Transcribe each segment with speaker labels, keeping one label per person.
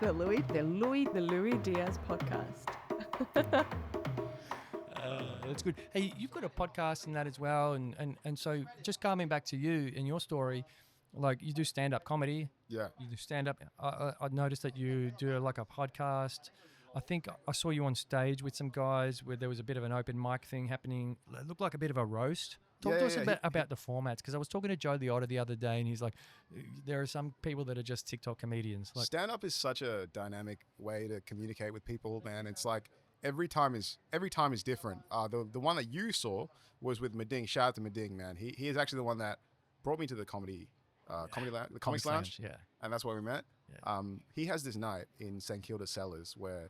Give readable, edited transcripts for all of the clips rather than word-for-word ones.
Speaker 1: The Louis Diaz podcast.
Speaker 2: That's good. Hey, you've got a podcast and that as well, and so just coming back to you and your story, like you do stand-up comedy.
Speaker 3: Yeah.
Speaker 2: You do stand-up. I noticed that you do like a podcast. I think I saw you on stage with some guys where there was a bit of an open mic thing happening. It looked like a bit of a roast. Talk to us about the formats, because I was talking to Joe the Otter the other day, and he's like, there are some people that are just TikTok comedians. Like,
Speaker 3: stand-up is such a dynamic way to communicate with people, man. It's like every time is different. The one that you saw was with Mading. Shout out to Mading, man. He is actually the one that brought me to the comedy lounge, the Comics Lounge.
Speaker 2: Yeah,
Speaker 3: and that's where we met.
Speaker 2: Yeah.
Speaker 3: He has this night in St Kilda Cellars where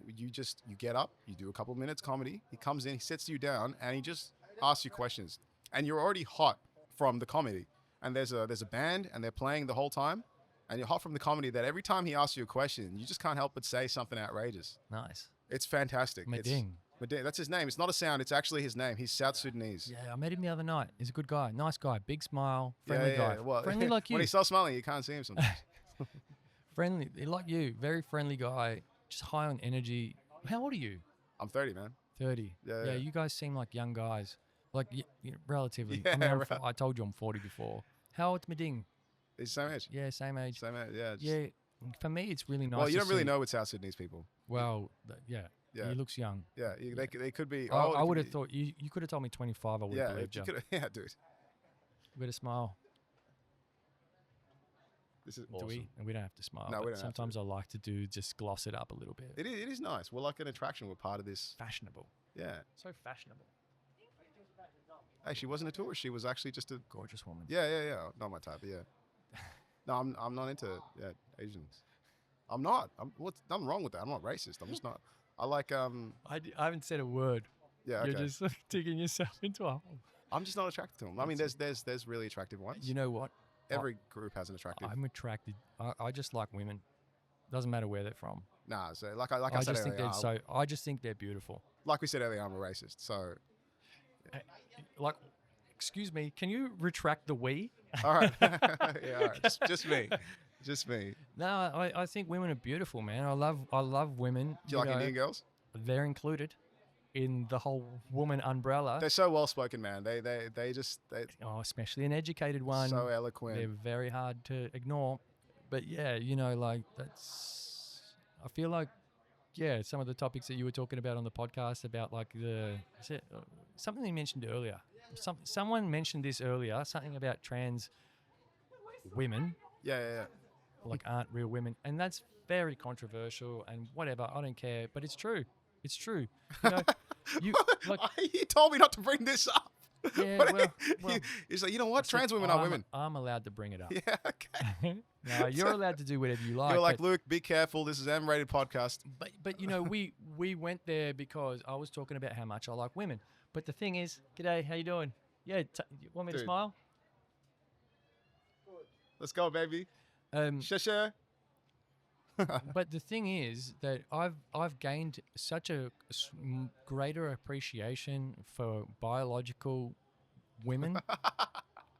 Speaker 3: you get up, you do a couple of minutes comedy. He comes in, he sits you down, and he just asks you questions, and you're already hot from the comedy. And there's a band, and they're playing the whole time, and you're hot from the comedy. That every time he asks you a question, you just can't help but say something outrageous.
Speaker 2: nice.
Speaker 3: It's fantastic.
Speaker 2: Mading.
Speaker 3: Mading, that's his name. It's not a sound. It's actually his name. He's South Sudanese.
Speaker 2: Yeah, I met him the other night. He's a good guy, nice guy, big smile, friendly guy,
Speaker 3: Well,
Speaker 2: friendly like you.
Speaker 3: When he starts smiling, you can't see him sometimes.
Speaker 2: Friendly, like you, very friendly guy, just high on energy. How old are you?
Speaker 3: I'm 30, man.
Speaker 2: 30.
Speaker 3: Yeah.
Speaker 2: You guys seem like young guys, like relatively.
Speaker 3: Yeah,
Speaker 2: I mean,
Speaker 3: right.
Speaker 2: I told you I'm 40 before. How old's Mading?
Speaker 3: He's the same age.
Speaker 2: Yeah, same age.
Speaker 3: Same age, yeah.
Speaker 2: Yeah, for me, it's really nice.
Speaker 3: Well, you
Speaker 2: to
Speaker 3: don't really
Speaker 2: see-
Speaker 3: know with South Sudanese people.
Speaker 2: Well, yeah.
Speaker 3: Yeah.
Speaker 2: He looks young.
Speaker 3: Yeah, they could be.
Speaker 2: I would have thought you could have told me 25. I would have
Speaker 3: Yeah,
Speaker 2: believed you.
Speaker 3: yeah, dude.
Speaker 2: With a smile.
Speaker 3: This is
Speaker 2: Do
Speaker 3: awesome.
Speaker 2: we? And we don't have to smile.
Speaker 3: No,
Speaker 2: but
Speaker 3: we don't have to.
Speaker 2: sometimes I like to just gloss it up a little bit.
Speaker 3: It is nice. We're like an attraction. We're part of this.
Speaker 2: Fashionable.
Speaker 3: Yeah.
Speaker 2: So fashionable.
Speaker 3: Hey, she wasn't a tourist. She was actually just a.
Speaker 2: Gorgeous woman.
Speaker 3: Yeah. Not my type. But yeah. No, I'm not into Asians. I'm not. What's wrong with that? I'm not racist. I'm just not. I like
Speaker 2: I haven't said a word.
Speaker 3: Yeah. Okay.
Speaker 2: You're just like, digging yourself into a hole.
Speaker 3: I'm just not attracted to them. I mean, there's really attractive ones.
Speaker 2: You know what?
Speaker 3: Every group has an attractive.
Speaker 2: I'm attracted. I just like women. Doesn't matter where they're from.
Speaker 3: Nah. So like I said
Speaker 2: just think
Speaker 3: earlier,
Speaker 2: I just think they're beautiful.
Speaker 3: like we said earlier, I'm a racist. So
Speaker 2: Like, excuse me, can you retract the we?
Speaker 3: all right. Yeah. All right. Just me. Just me.
Speaker 2: No, I think women are beautiful, man. I love women.
Speaker 3: Do you like
Speaker 2: know,
Speaker 3: Indian girls?
Speaker 2: They're included in the whole woman umbrella.
Speaker 3: They're so well spoken, man. They just
Speaker 2: Especially an educated one.
Speaker 3: so eloquent.
Speaker 2: They're very hard to ignore. But yeah, like that's. I feel like, some of the topics that you were talking about on the podcast about like something you mentioned earlier. Someone mentioned this earlier. Something about trans women.
Speaker 3: Yeah.
Speaker 2: Like aren't real women, and that's very controversial and whatever. I don't care, but it's true. It's true. You know, you like
Speaker 3: He told me not to bring this up.
Speaker 2: yeah. Well,
Speaker 3: He's like, you know what?
Speaker 2: I said,
Speaker 3: Trans women are women.
Speaker 2: I'm allowed to bring it up.
Speaker 3: Yeah, okay.
Speaker 2: No, you're allowed to do whatever you like.
Speaker 3: You're like,
Speaker 2: but,
Speaker 3: Luke, be careful. This is an M-rated podcast.
Speaker 2: but you know, we went there because I was talking about how much I like women. But the thing is, g'day, how you doing? Yeah, you want me to
Speaker 3: Dude.
Speaker 2: smile?
Speaker 3: Let's go, baby. Shasha.
Speaker 2: But the thing is that I've gained such a greater appreciation for biological women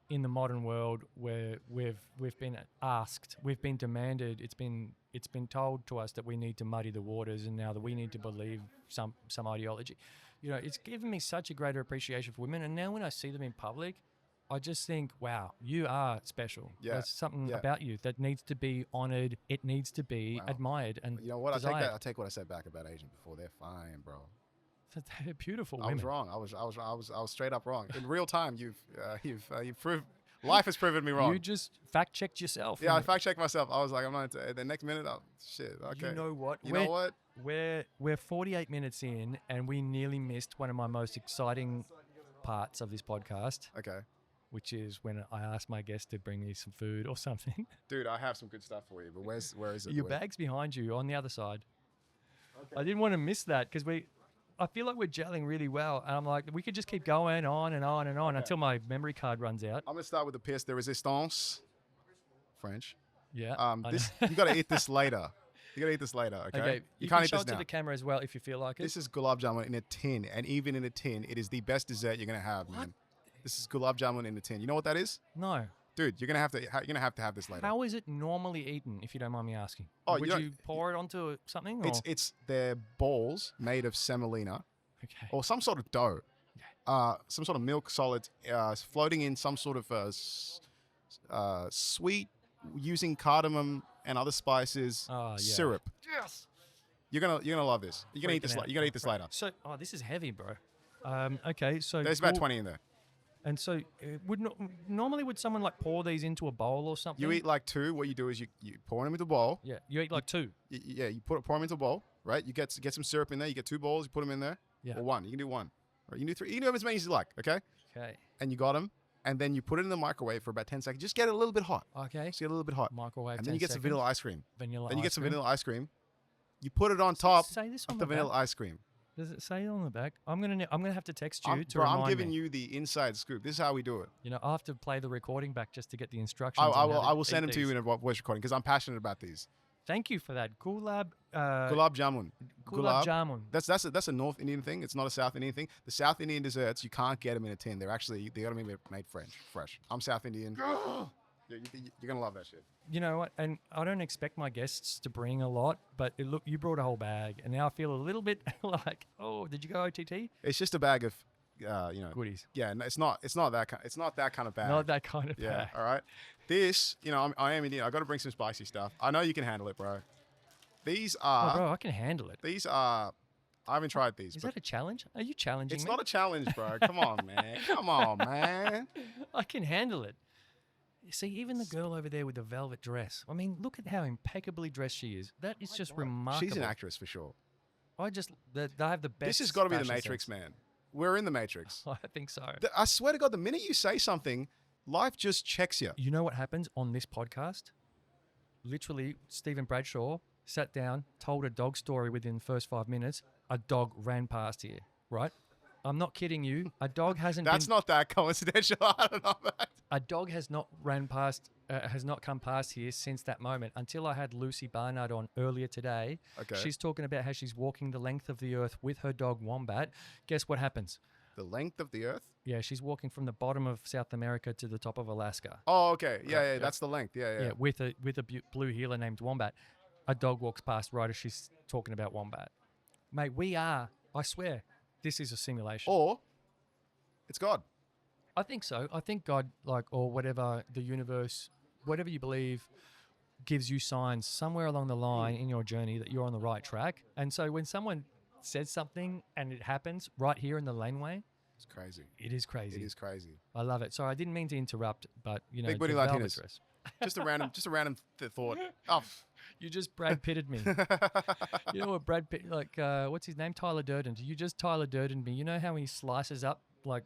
Speaker 2: in the modern world, where we've been asked, we've been demanded, it's been told to us that we need to muddy the waters, and now that we need to believe some ideology. You know, it's given me such a greater appreciation for women, and now when I see them in public, I just think, wow, you are special.
Speaker 3: Yeah,
Speaker 2: There's something
Speaker 3: yeah.
Speaker 2: about you that needs to be honored. It needs to be admired and
Speaker 3: You know what?
Speaker 2: desired.
Speaker 3: I take what I said back about Asian before. They're fine, bro.
Speaker 2: They're beautiful
Speaker 3: I
Speaker 2: women.
Speaker 3: was wrong. I was straight up wrong. In real time, you've proved life has proven me wrong.
Speaker 2: You just fact checked yourself.
Speaker 3: Yeah, I fact checked myself. I was like, I'm not into the next minute. Shit. Okay.
Speaker 2: You know what?
Speaker 3: You know what?
Speaker 2: We're 48 minutes in, and we nearly missed one of my most exciting parts of this podcast,
Speaker 3: Okay.
Speaker 2: which is when I asked my guest to bring me some food or something.
Speaker 3: Dude, I have some good stuff for you, but where is it?
Speaker 2: Your bag's behind you on the other side. Okay. I didn't want to miss that because I feel like we're gelling really well, and I'm like, we could just keep going on and on and on until my memory card runs out.
Speaker 3: I'm gonna start with the pièce de résistance. French.
Speaker 2: Yeah.
Speaker 3: You gotta eat this later. You gotta eat this later, okay?
Speaker 2: Okay.
Speaker 3: You
Speaker 2: can
Speaker 3: can't eat
Speaker 2: show
Speaker 3: this
Speaker 2: it to
Speaker 3: now.
Speaker 2: the camera as well if you feel like it.
Speaker 3: This is gulab jamun in a tin, and even in a tin, it is the best dessert you're gonna have, man. This is gulab jamun in a tin. You know what that is?
Speaker 2: No.
Speaker 3: Dude, you're gonna have to have this later.
Speaker 2: How is it normally eaten, if you don't mind me asking?
Speaker 3: Oh,
Speaker 2: Would
Speaker 3: you
Speaker 2: you,
Speaker 3: don't-
Speaker 2: pour it onto something? Or?
Speaker 3: It's their balls made of semolina
Speaker 2: Okay.
Speaker 3: or some sort of dough, some sort of milk solids, floating in some sort of sweet using cardamom and other spices
Speaker 2: Oh, yeah.
Speaker 3: syrup.
Speaker 2: Yes.
Speaker 3: You're gonna love this. You're gonna eat this.
Speaker 2: Freaking out.
Speaker 3: You're gonna eat this later.
Speaker 2: So, this is heavy, bro. Okay, so
Speaker 3: There's about 20 in there.
Speaker 2: And so, normally would someone like pour these into a bowl or something?
Speaker 3: You eat like 2. What you do is you pour them into a bowl.
Speaker 2: Yeah, you eat like 2.
Speaker 3: You pour them into a bowl, right? You get some syrup in there. You get 2 bowls. You put them in there.
Speaker 2: Yeah.
Speaker 3: Or 1. You can do 1. Or you can do 3. You can do as many as you like. Okay.
Speaker 2: Okay.
Speaker 3: And you got them, and then you put it in the microwave for about 10 seconds. Just get it a little bit hot.
Speaker 2: Okay.
Speaker 3: Just get it a little bit hot.
Speaker 2: Microwave.
Speaker 3: And then you get some vanilla ice cream.
Speaker 2: Vanilla.
Speaker 3: Then you get
Speaker 2: ice
Speaker 3: some
Speaker 2: cream.
Speaker 3: vanilla ice cream. You put it on top
Speaker 2: Say this on
Speaker 3: of the vanilla ice cream.
Speaker 2: Does it say it on the back? I'm gonna have to text you to
Speaker 3: Bro,
Speaker 2: remind
Speaker 3: I'm giving
Speaker 2: me.
Speaker 3: you the inside scoop. This is how we do it.
Speaker 2: You know, I have to play the recording back just to get the instructions.
Speaker 3: I will send them to you in a voice recording because I'm passionate about these.
Speaker 2: Thank you for that. Gulab.
Speaker 3: Gulab jamun.
Speaker 2: Gulab jamun.
Speaker 3: That's a North Indian thing. It's not a South Indian thing. The South Indian desserts, you can't get them in a tin. They gotta be made fresh. I'm South Indian. You're gonna love that shit.
Speaker 2: You know what? And I don't expect my guests to bring a lot, but look, you brought a whole bag, and now I feel a little bit like, oh, did you go OTT?
Speaker 3: It's just a bag of,
Speaker 2: Goodies.
Speaker 3: Yeah, no, it's not that kind of bag.
Speaker 2: Not that kind of
Speaker 3: Yeah.
Speaker 2: bag.
Speaker 3: All right. This, I am Indian. I got to bring some spicy stuff. I know you can handle it, bro. These
Speaker 2: Oh,
Speaker 3: are.
Speaker 2: bro, I can handle it.
Speaker 3: These are. I haven't tried these.
Speaker 2: Is
Speaker 3: but
Speaker 2: that a challenge? Are you challenging
Speaker 3: it's
Speaker 2: me?
Speaker 3: not a challenge, bro. Come on, man. Come on, man.
Speaker 2: I can handle it. See, even the girl over there with the velvet dress. I mean, look at how impeccably dressed she is. That is just remarkable.
Speaker 3: She's an actress for sure.
Speaker 2: They have the best.
Speaker 3: This has got to be the
Speaker 2: fashion
Speaker 3: Matrix,
Speaker 2: sense.
Speaker 3: man. We're in the Matrix.
Speaker 2: I think so.
Speaker 3: I swear to God, the minute you say something, life just checks you.
Speaker 2: You know what happens on this podcast? Literally, Stephen Bradshaw sat down, told a dog story within the first 5 minutes. A dog ran past here, right? I'm not kidding you. A dog hasn't.
Speaker 3: That's not that coincidental. I don't know that.
Speaker 2: A dog has not has not come past here since that moment until I had Lucy Barnard on earlier today.
Speaker 3: Okay.
Speaker 2: She's talking about how she's walking the length of the earth with her dog Wombat. Guess what happens?
Speaker 3: The length of the Earth?
Speaker 2: Yeah, she's walking from the bottom of South America to the top of Alaska.
Speaker 3: Oh, okay. Yeah,
Speaker 2: Right, yeah.
Speaker 3: that's the length. Yeah.
Speaker 2: With a blue heeler named Wombat. A dog walks past right as she's talking about Wombat. Mate, we are, I swear, this is a simulation.
Speaker 3: Or it's God.
Speaker 2: I think so. I think God, or whatever, the universe, whatever you believe, gives you signs somewhere along the line in your journey that you're on the right track. And so when someone says something and it happens right here in the laneway,
Speaker 3: It's crazy.
Speaker 2: it is crazy.
Speaker 3: It is crazy.
Speaker 2: I love it. Sorry, I didn't mean to interrupt, but
Speaker 3: Big booty
Speaker 2: the velvet
Speaker 3: Latinas.
Speaker 2: dress.
Speaker 3: Just a random thought. Oh.
Speaker 2: You just Brad Pitted me. You know what Brad Pitt, what's his name? Tyler Durden. You just Tyler Durden me. You know how he slices up one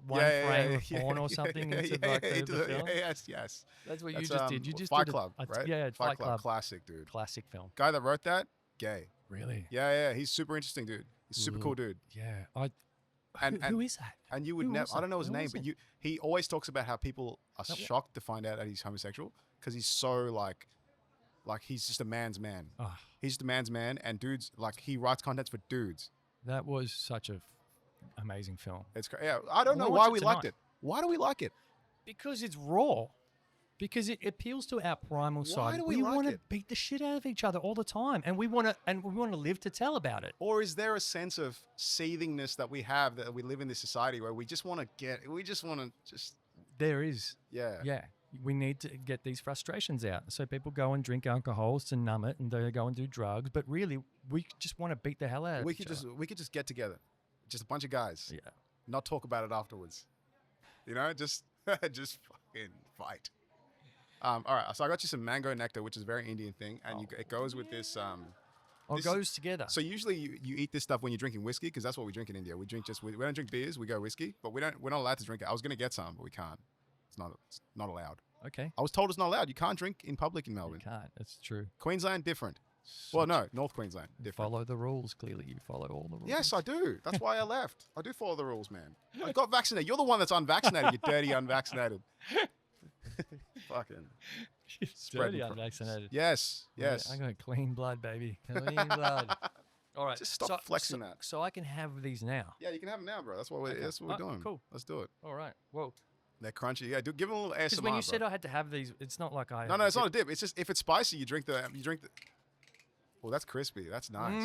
Speaker 2: frame of porn or something into the film?
Speaker 3: Yes.
Speaker 2: That's what you just did. You just
Speaker 3: Fight
Speaker 2: did
Speaker 3: Club, right?
Speaker 2: Yeah, Fight Club.
Speaker 3: Classic, dude.
Speaker 2: Classic film.
Speaker 3: Guy that wrote that, gay.
Speaker 2: Really?
Speaker 3: Yeah. He's super interesting, dude. He's super cool, dude.
Speaker 2: Yeah.
Speaker 3: And
Speaker 2: who is that?
Speaker 3: And you would
Speaker 2: Who
Speaker 3: never.
Speaker 2: was
Speaker 3: I don't know
Speaker 2: it?
Speaker 3: his
Speaker 2: Who
Speaker 3: name,
Speaker 2: was
Speaker 3: but
Speaker 2: it?
Speaker 3: he always talks about how people are
Speaker 2: That-
Speaker 3: shocked to find out that he's homosexual because he's so like he's just a man's man.
Speaker 2: Oh,
Speaker 3: He's just a man's man, and dudes he writes contents for dudes.
Speaker 2: that was such a amazing film.
Speaker 3: It's yeah. I don't
Speaker 2: I'm
Speaker 3: know
Speaker 2: gonna
Speaker 3: why
Speaker 2: watch
Speaker 3: we
Speaker 2: it
Speaker 3: liked
Speaker 2: tonight.
Speaker 3: it. Why do we like it?
Speaker 2: Because it's raw. Because it appeals to our primal side.
Speaker 3: do we like
Speaker 2: want to
Speaker 3: it?
Speaker 2: beat the shit out of each other all the time, and we want to live to tell about it.
Speaker 3: Or is there a sense of seethingness that we have that we live in this society where we just want to
Speaker 2: There is.
Speaker 3: yeah.
Speaker 2: Yeah. We need to get these frustrations out. So people go and drink alcohols to numb it, and they go and do drugs. But really, we just want to beat the hell out of
Speaker 3: We
Speaker 2: each
Speaker 3: could
Speaker 2: other.
Speaker 3: just get together, just a bunch of guys,
Speaker 2: Yeah.
Speaker 3: not talk about it afterwards. Just fucking fight. All right, so I got you some mango nectar, which is a very Indian thing, and it goes with this.
Speaker 2: It
Speaker 3: this-
Speaker 2: goes together.
Speaker 3: So usually you eat this stuff when you're drinking whiskey because that's what we drink in India. We don't drink beers, we go whiskey, but we're not allowed to drink it. I was gonna get some, but we can't. It's not allowed.
Speaker 2: Okay.
Speaker 3: I was told it's not allowed. You can't drink in public in
Speaker 2: You
Speaker 3: Melbourne.
Speaker 2: can't. That's true.
Speaker 3: Queensland different. Well, no, North Queensland different.
Speaker 2: Follow the rules. Clearly, you follow all the rules.
Speaker 3: Yes, I do. That's why I left. I do follow the rules, man. I got vaccinated. You're the one that's unvaccinated, you dirty unvaccinated. Fucking.
Speaker 2: Dirty
Speaker 3: spreading
Speaker 2: unvaccinated.
Speaker 3: Yes.
Speaker 2: I got clean blood, baby. Clean blood. All right.
Speaker 3: Just stop flexing that.
Speaker 2: So I can have these now.
Speaker 3: Yeah, you can have them now, bro. That's what we're doing.
Speaker 2: Cool.
Speaker 3: Let's do it.
Speaker 2: All right. Whoa.
Speaker 3: They're crunchy. Yeah, give them a little ASMR.
Speaker 2: Because when you
Speaker 3: bro.
Speaker 2: said I had to have these, it's not like I.
Speaker 3: No, it's not a dip. It's just if it's spicy, you drink the. Oh, that's crispy. That's nice.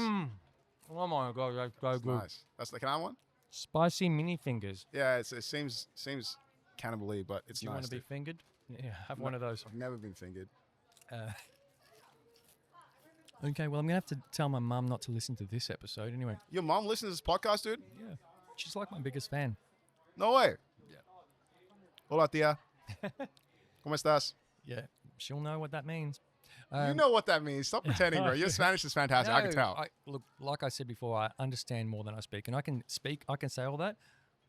Speaker 2: Oh my god, that's so
Speaker 3: That's
Speaker 2: good.
Speaker 3: nice. Can I have one?
Speaker 2: Spicy mini fingers.
Speaker 3: Yeah, it seems cannibal-y, but it's
Speaker 2: Do you
Speaker 3: nice.
Speaker 2: want to be fingered? Yeah, have one of those.
Speaker 3: I've never been fingered.
Speaker 2: Okay, well, I'm going to have to tell my mum not to listen to this episode anyway.
Speaker 3: Your mom listens to this podcast, dude?
Speaker 2: Yeah. She's like my biggest fan.
Speaker 3: No way.
Speaker 2: Yeah.
Speaker 3: Hola, tía. ¿Cómo estás?
Speaker 2: Yeah. She'll know what that means.
Speaker 3: You know what that means. Stop pretending, bro. Your Spanish is fantastic. I can tell.
Speaker 2: Look, like I said before, I understand more than I speak. And I can say all that.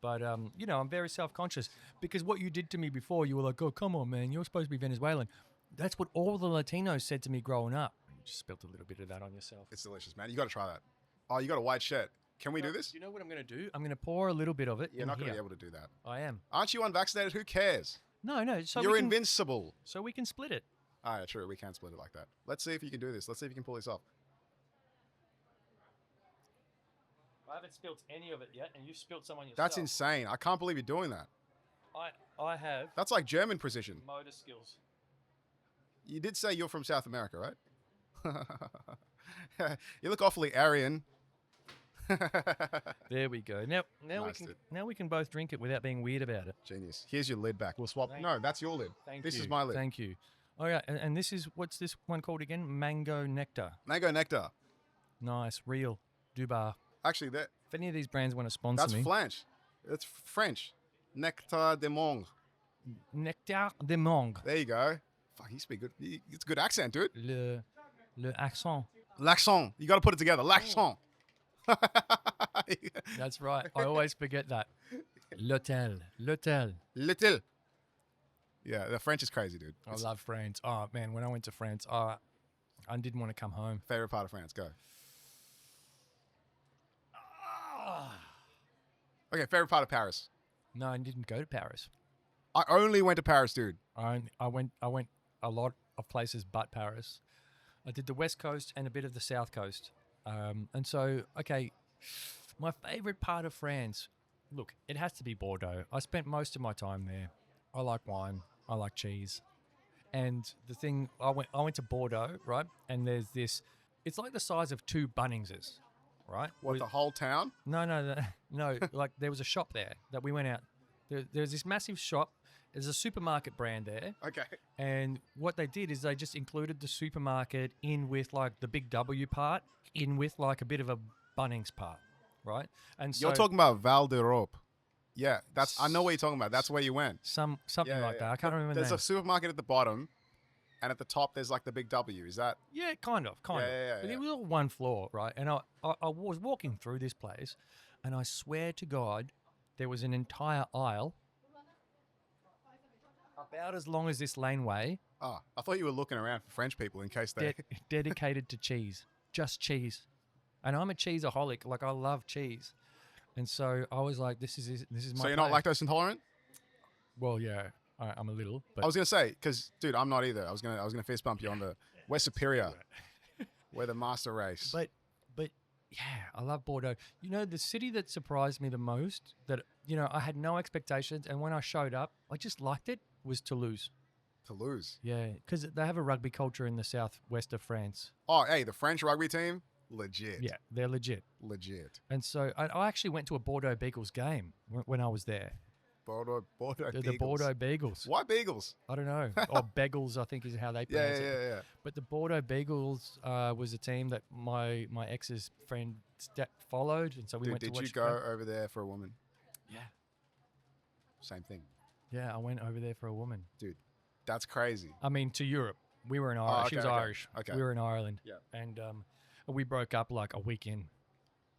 Speaker 2: But, I'm very self-conscious. Because what you did to me before, you were like, oh, come on, man. You're supposed to be Venezuelan. That's what all the Latinos said to me growing up. You just spilt a little bit of that on yourself.
Speaker 3: It's delicious, man. You got to try that. Oh, you got a white shirt. Can we do this?
Speaker 2: You know what I'm going to do? I'm going to pour a little bit of it
Speaker 3: You're
Speaker 2: in
Speaker 3: not going to
Speaker 2: here.
Speaker 3: be able to do that.
Speaker 2: I am.
Speaker 3: Aren't you unvaccinated? Who cares?
Speaker 2: No. So
Speaker 3: You're
Speaker 2: we can,
Speaker 3: invincible.
Speaker 2: So we can split it.
Speaker 3: All right, true. We can split it like that. Let's see if you can do this. Let's see if you can pull this off.
Speaker 2: I haven't spilt any of it yet, and you've spilt some on yourself.
Speaker 3: That's insane. I can't believe you're doing that.
Speaker 2: I have
Speaker 3: That's like German precision.
Speaker 2: motor skills.
Speaker 3: You did say you're from South America, right? You look awfully Aryan.
Speaker 2: There we go. Now
Speaker 3: Nice,
Speaker 2: we can both drink it without being weird about it.
Speaker 3: Genius. Here's your lid back. We'll swap.
Speaker 2: Thank
Speaker 3: No,
Speaker 2: you.
Speaker 3: that's your lid. This is my lid.
Speaker 2: Thank you. Oh yeah, and this is what's this one called again? Mango nectar.
Speaker 3: Mango nectar.
Speaker 2: Nice, real, Dubar.
Speaker 3: Actually,
Speaker 2: If any of these brands want to sponsor
Speaker 3: that's
Speaker 2: me,
Speaker 3: French. It's French. Nectar de Monge.
Speaker 2: nectar de mangue.
Speaker 3: There you go. Fuck, you speak good. It's a good accent, dude.
Speaker 2: Le accent.
Speaker 3: L'accent. You got to put it together. L'accent.
Speaker 2: That's right. I always forget that. L'hôtel.
Speaker 3: Little. Yeah, the French is crazy, dude.
Speaker 2: I love France. Oh man, when I went to France, I didn't want to come home.
Speaker 3: Favorite part of France. Go. Okay, favorite part of Paris.
Speaker 2: No, I didn't go to Paris.
Speaker 3: I only went to Paris, dude.
Speaker 2: I went a lot of places but Paris. I did the West Coast and a bit of the South Coast. And so, okay, my favorite part of France, look, it has to be Bordeaux. I spent most of my time there. I like wine. I like cheese. And the thing, I went to Bordeaux, right? And there's this, it's like the size of 2 Bunningses, right?
Speaker 3: What, the whole town?
Speaker 2: No. Like there was a shop there that we went out. There's this massive shop. There's a supermarket brand there.
Speaker 3: Okay.
Speaker 2: And what they did is they just included the supermarket in with like the big W part, in with like a bit of a Bunnings part, right? And so
Speaker 3: You're talking about Val d'Europe. Yeah, I know what you're talking about. That's where you went.
Speaker 2: something like that. I can't remember.
Speaker 3: There's
Speaker 2: the
Speaker 3: a supermarket at the bottom, and at the top there's like the big W. Is that?
Speaker 2: Yeah, kind of.
Speaker 3: Yeah,
Speaker 2: But
Speaker 3: yeah.
Speaker 2: it was all one floor, right? And I was walking through this place, and I swear to God, there was an entire aisle about as long as this laneway
Speaker 3: Oh, I thought you were looking around for French people in case they.
Speaker 2: dedicated to cheese, just cheese. And I'm a cheeseaholic. Like I love cheese, and so I was like, "This is my."
Speaker 3: So you're not
Speaker 2: place.
Speaker 3: lactose intolerant?
Speaker 2: Well, yeah, I'm a little, but
Speaker 3: I was gonna say, because dude, I'm not either. I was gonna fist bump you on the. We're superior. We're the master race.
Speaker 2: But yeah, I love Bordeaux. You know, the city that surprised me the most, that I had no expectations, and when I showed up, I just liked it, was Toulouse.
Speaker 3: Toulouse.
Speaker 2: Yeah, because they have a rugby culture in the southwest of France.
Speaker 3: Oh, hey, the French rugby team, legit.
Speaker 2: Yeah, they're legit.
Speaker 3: Legit.
Speaker 2: And so I actually went to a Bordeaux Beagles game when I was there.
Speaker 3: Bordeaux
Speaker 2: The
Speaker 3: Beagles.
Speaker 2: Bordeaux Beagles.
Speaker 3: Why Beagles?
Speaker 2: I don't know. Or Bagels, I think is how they pronounce it.
Speaker 3: Yeah.
Speaker 2: But the Bordeaux Beagles was a team that my ex's friend followed, and so we
Speaker 3: Dude,
Speaker 2: went to
Speaker 3: did
Speaker 2: watch
Speaker 3: you
Speaker 2: the
Speaker 3: go
Speaker 2: game.
Speaker 3: over there for a woman?
Speaker 2: Yeah.
Speaker 3: Same thing.
Speaker 2: Yeah, I went over there for a woman.
Speaker 3: Dude, that's crazy.
Speaker 2: I mean, to Europe. We were in Ireland. She was
Speaker 3: okay.
Speaker 2: Irish.
Speaker 3: Okay.
Speaker 2: We were in Ireland.
Speaker 3: Yeah.
Speaker 2: And we broke up like a week in.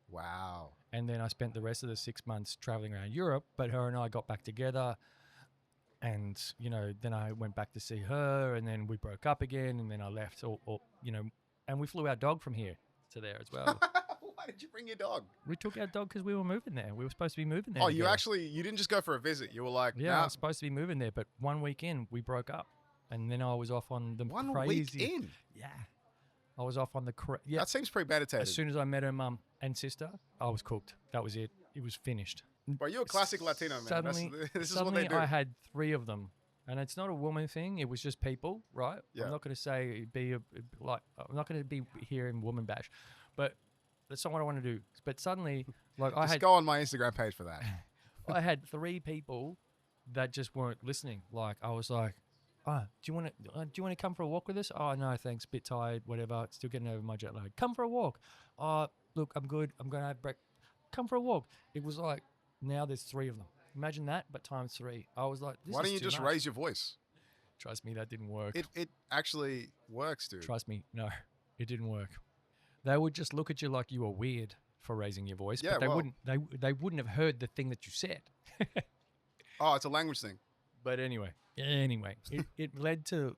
Speaker 3: Wow.
Speaker 2: And then I spent the rest of the 6 months traveling around Europe, but her and I got back together. And, then I went back to see her, and then we broke up again, and then I left, and we flew our dog from here to there as well.
Speaker 3: Why did you bring your dog?
Speaker 2: We took our dog because we were moving there. We were supposed to be moving there.
Speaker 3: Oh, you
Speaker 2: together.
Speaker 3: you didn't just go for a visit. You were like,
Speaker 2: Yeah, I
Speaker 3: nah,
Speaker 2: was supposed to be moving there, but 1 week in, we broke up. And then I was off on the
Speaker 3: 1
Speaker 2: crazy...
Speaker 3: week in.
Speaker 2: Yeah. I was off on the... Yeah.
Speaker 3: That seems premeditated.
Speaker 2: As soon as I met her mum and sister, I was cooked. That was it. It was finished.
Speaker 3: Bro, you're a classic Latino, man.
Speaker 2: Suddenly,
Speaker 3: This is what they do.
Speaker 2: I had 3 of them, and it's not a woman thing. It was just people, right?
Speaker 3: Yeah.
Speaker 2: I'm not going to say I'm not going to be here in woman bash, but that's not what I want to do. But suddenly, like
Speaker 3: Just go on my Instagram page for that.
Speaker 2: I had 3 people that just weren't listening. Like I was like, "Oh, do you want to come for a walk with us?" "Oh, no, thanks. Bit tired. Whatever. Still getting over my jet lag." "Come for a walk." "Oh, look, I'm good. I'm gonna have breakfast." "Come for a walk." It was like now there's 3 of them. Imagine that, but times 3. I was like, this
Speaker 3: Why
Speaker 2: is
Speaker 3: don't you
Speaker 2: too
Speaker 3: just
Speaker 2: much.
Speaker 3: raise your voice?
Speaker 2: Trust me, that didn't work.
Speaker 3: It actually works, dude.
Speaker 2: Trust me, no, it didn't work. They would just look at you like you were weird for raising your voice,
Speaker 3: Yeah,
Speaker 2: but they
Speaker 3: well-
Speaker 2: wouldn't. They wouldn't have heard the thing that you said.
Speaker 3: Oh, it's a language thing.
Speaker 2: But anyway, it led to,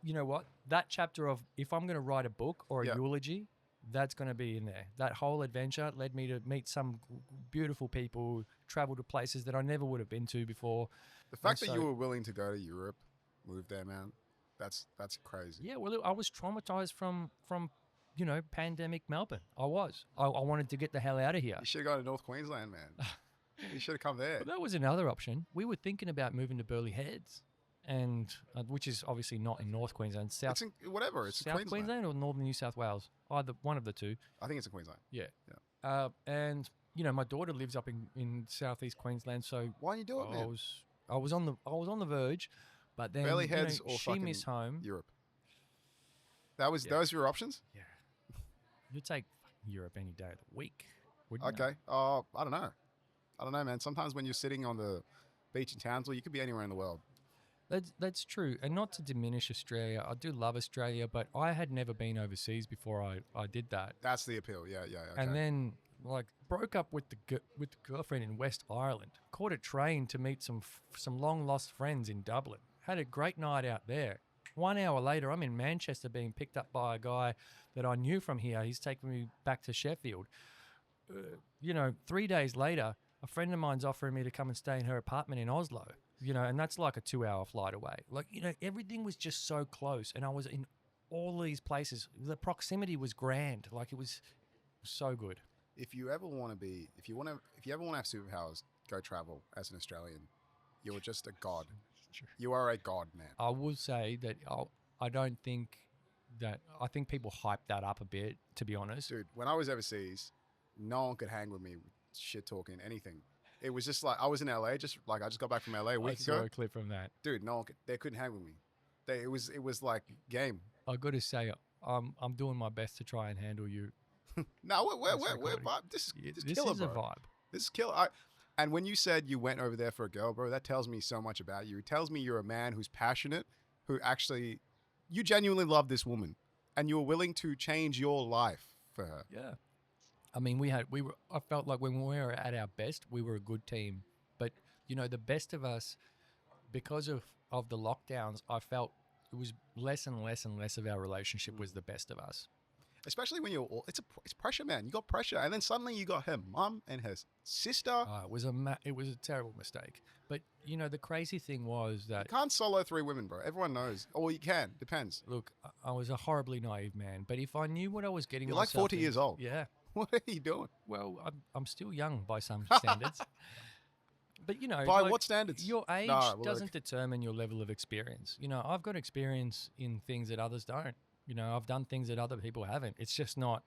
Speaker 2: you know what? That chapter of if I'm going to write a book or a
Speaker 3: Yeah.
Speaker 2: eulogy, that's going to be in there. That whole adventure led me to meet some beautiful people, travel to places that I never would have been to before.
Speaker 3: The fact
Speaker 2: And
Speaker 3: that
Speaker 2: so-
Speaker 3: you were willing to go to Europe, move there, man, that's crazy.
Speaker 2: Yeah, well, I was traumatized from pandemic Melbourne. I wanted to get the hell out of here.
Speaker 3: You should have gone to North Queensland, man. You should have come there.
Speaker 2: But that was another option. We were thinking about moving to Burleigh Heads, and which is obviously not in North Queensland, South
Speaker 3: It's in, whatever. It's in
Speaker 2: South
Speaker 3: Queensland.
Speaker 2: Queensland or Northern New South Wales, either one of the two.
Speaker 3: I think it's in Queensland.
Speaker 2: Yeah. And my daughter lives up in southeast Queensland, so
Speaker 3: Why don't you do it, man?
Speaker 2: I was on the verge, but then
Speaker 3: Burleigh Heads or
Speaker 2: she
Speaker 3: fucking
Speaker 2: missed home.
Speaker 3: Europe. Those were your options?
Speaker 2: Yeah, you'd take Europe any day of the week, wouldn't you?
Speaker 3: Okay. I don't know, man. Sometimes when you're sitting on the beach in Townsville, you could be anywhere in the world.
Speaker 2: That's true, and not to diminish Australia. I do love Australia, but I had never been overseas before I did that.
Speaker 3: That's the appeal. Yeah. Okay.
Speaker 2: And then broke up with the girlfriend in West Ireland. Caught a train to meet some long lost friends in Dublin. Had a great night out there. 1 hour later, I'm in Manchester being picked up by a guy that I knew from here. He's taking me back to Sheffield. 3 days later, a friend of mine's offering me to come and stay in her apartment in Oslo. And that's like a 2-hour flight away. Everything was just so close, and I was in all these places. The proximity was grand. Like it was so good.
Speaker 3: If you ever want to have superpowers, go travel as an Australian. You're just a god. You are a god, man.
Speaker 2: I will say that I think people hype that up a bit, to be honest.
Speaker 3: Dude, when I was overseas, no one could hang with me with shit talking, anything. It was just like I was in LA, I just got back from LA a
Speaker 2: I
Speaker 3: week
Speaker 2: saw
Speaker 3: ago.
Speaker 2: a clip from that.
Speaker 3: Dude, they couldn't hang with me. It was like game.
Speaker 2: I got to say, I'm doing my best to try and handle you.
Speaker 3: No, we're
Speaker 2: recording.
Speaker 3: this
Speaker 2: This
Speaker 3: killer,
Speaker 2: is a
Speaker 3: bro.
Speaker 2: vibe.
Speaker 3: This is killer. And when you said you went over there for a girl, bro, that tells me so much about you. It tells me you're a man who's passionate, who actually, you genuinely love this woman, and you're willing to change your life for her.
Speaker 2: Yeah. I mean, I felt like when we were at our best, we were a good team. But, the best of us, because of the lockdowns, I felt it was less and less and less of our relationship was the best of us.
Speaker 3: Especially when it's pressure, man. You got pressure, and then suddenly you got her mum and her sister.
Speaker 2: It was a terrible mistake. But, the crazy thing was that...
Speaker 3: You can't solo 3 women, bro. Everyone knows. Or you can. Depends.
Speaker 2: Look, I was a horribly naive man. But if I knew what I was getting
Speaker 3: You're like
Speaker 2: myself
Speaker 3: 40 years old.
Speaker 2: Yeah.
Speaker 3: What are you doing?
Speaker 2: Well, I'm still young by some standards. But,
Speaker 3: By what standards?
Speaker 2: Your age
Speaker 3: No, well,
Speaker 2: doesn't determine your level of experience. I've got experience in things that others don't. I've done things that other people haven't. It's just not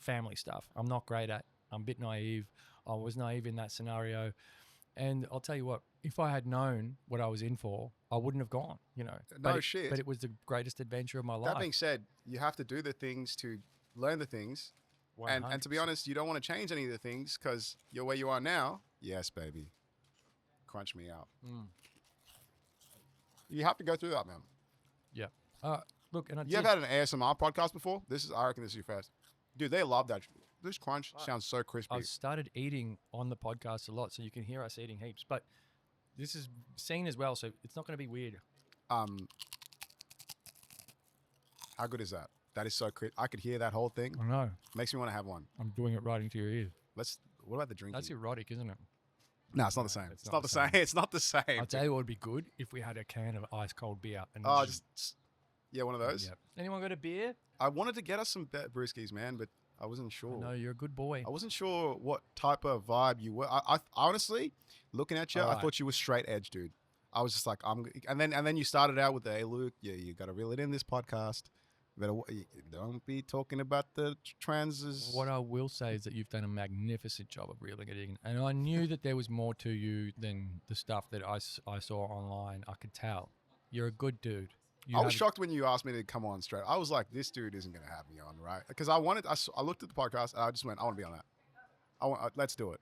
Speaker 2: family stuff. I'm not great at. I'm a bit naive. I was naive in that scenario. And I'll tell you what, if I had known what I was in for, I wouldn't have gone,
Speaker 3: Shit.
Speaker 2: But it was the greatest adventure of my life.
Speaker 3: That being said, you have to do the things to learn the things. And to be
Speaker 2: 100%.
Speaker 3: honest, you don't want to change any of the things because you're where you are now. Yes, baby. Crunch me out. You have to go through that, man.
Speaker 2: Yeah. Look, and
Speaker 3: You ever had an ASMR podcast before? I reckon this is your first. Dude, they love that. This crunch sounds so crispy.
Speaker 2: I've started eating on the podcast a lot, so you can hear us eating heaps. But this is seen as well, so it's not going to be weird.
Speaker 3: How good is that? That is so crisp. I could hear that whole thing.
Speaker 2: I know.
Speaker 3: Makes me want to have one.
Speaker 2: I'm doing it right into your ears.
Speaker 3: What about the drinking?
Speaker 2: That's erotic, isn't it?
Speaker 3: No, it's not the same. It's not the same. It's not the same.
Speaker 2: I'll tell you what would be good if we had a can of ice cold beer. And
Speaker 3: Yeah, one of those.
Speaker 2: Yep. Anyone got a beer?
Speaker 3: I wanted to get us some brewskis, man, but I wasn't sure.
Speaker 2: No, you're a good boy.
Speaker 3: I wasn't sure what type of vibe you were. I honestly, looking at you, I
Speaker 2: Alright.
Speaker 3: thought you were straight edge, dude. I was just like, and then you started out with the, hey, Luke, yeah, you got to reel it in this podcast. Don't be talking about the transes.
Speaker 2: What I will say is that you've done a magnificent job of reeling it in. And I knew that there was more to you than the stuff that I saw online. I could tell. You're a good dude.
Speaker 3: I was shocked when you asked me to come on straight. I was like, this dude isn't going to have me on, right? Because I looked at the podcast and I just went, I want to be on that. Let's do it.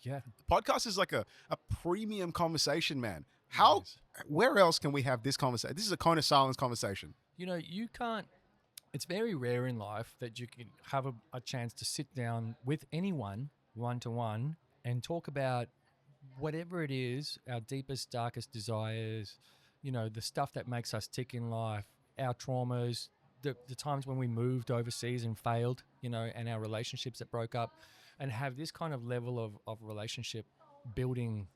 Speaker 2: Yeah.
Speaker 3: The podcast is like a premium conversation, man.
Speaker 2: Yes.
Speaker 3: Where else can we have this conversation? This is a cone of silence conversation.
Speaker 2: You know, you can't. It's very rare in life that you can have a chance to sit down with anyone one-to-one and talk about whatever it is, our deepest, darkest desires, you know, the stuff that makes us tick in life, our traumas, the times when we moved overseas and failed, you know, and our relationships that broke up, and have this kind of level of relationship building,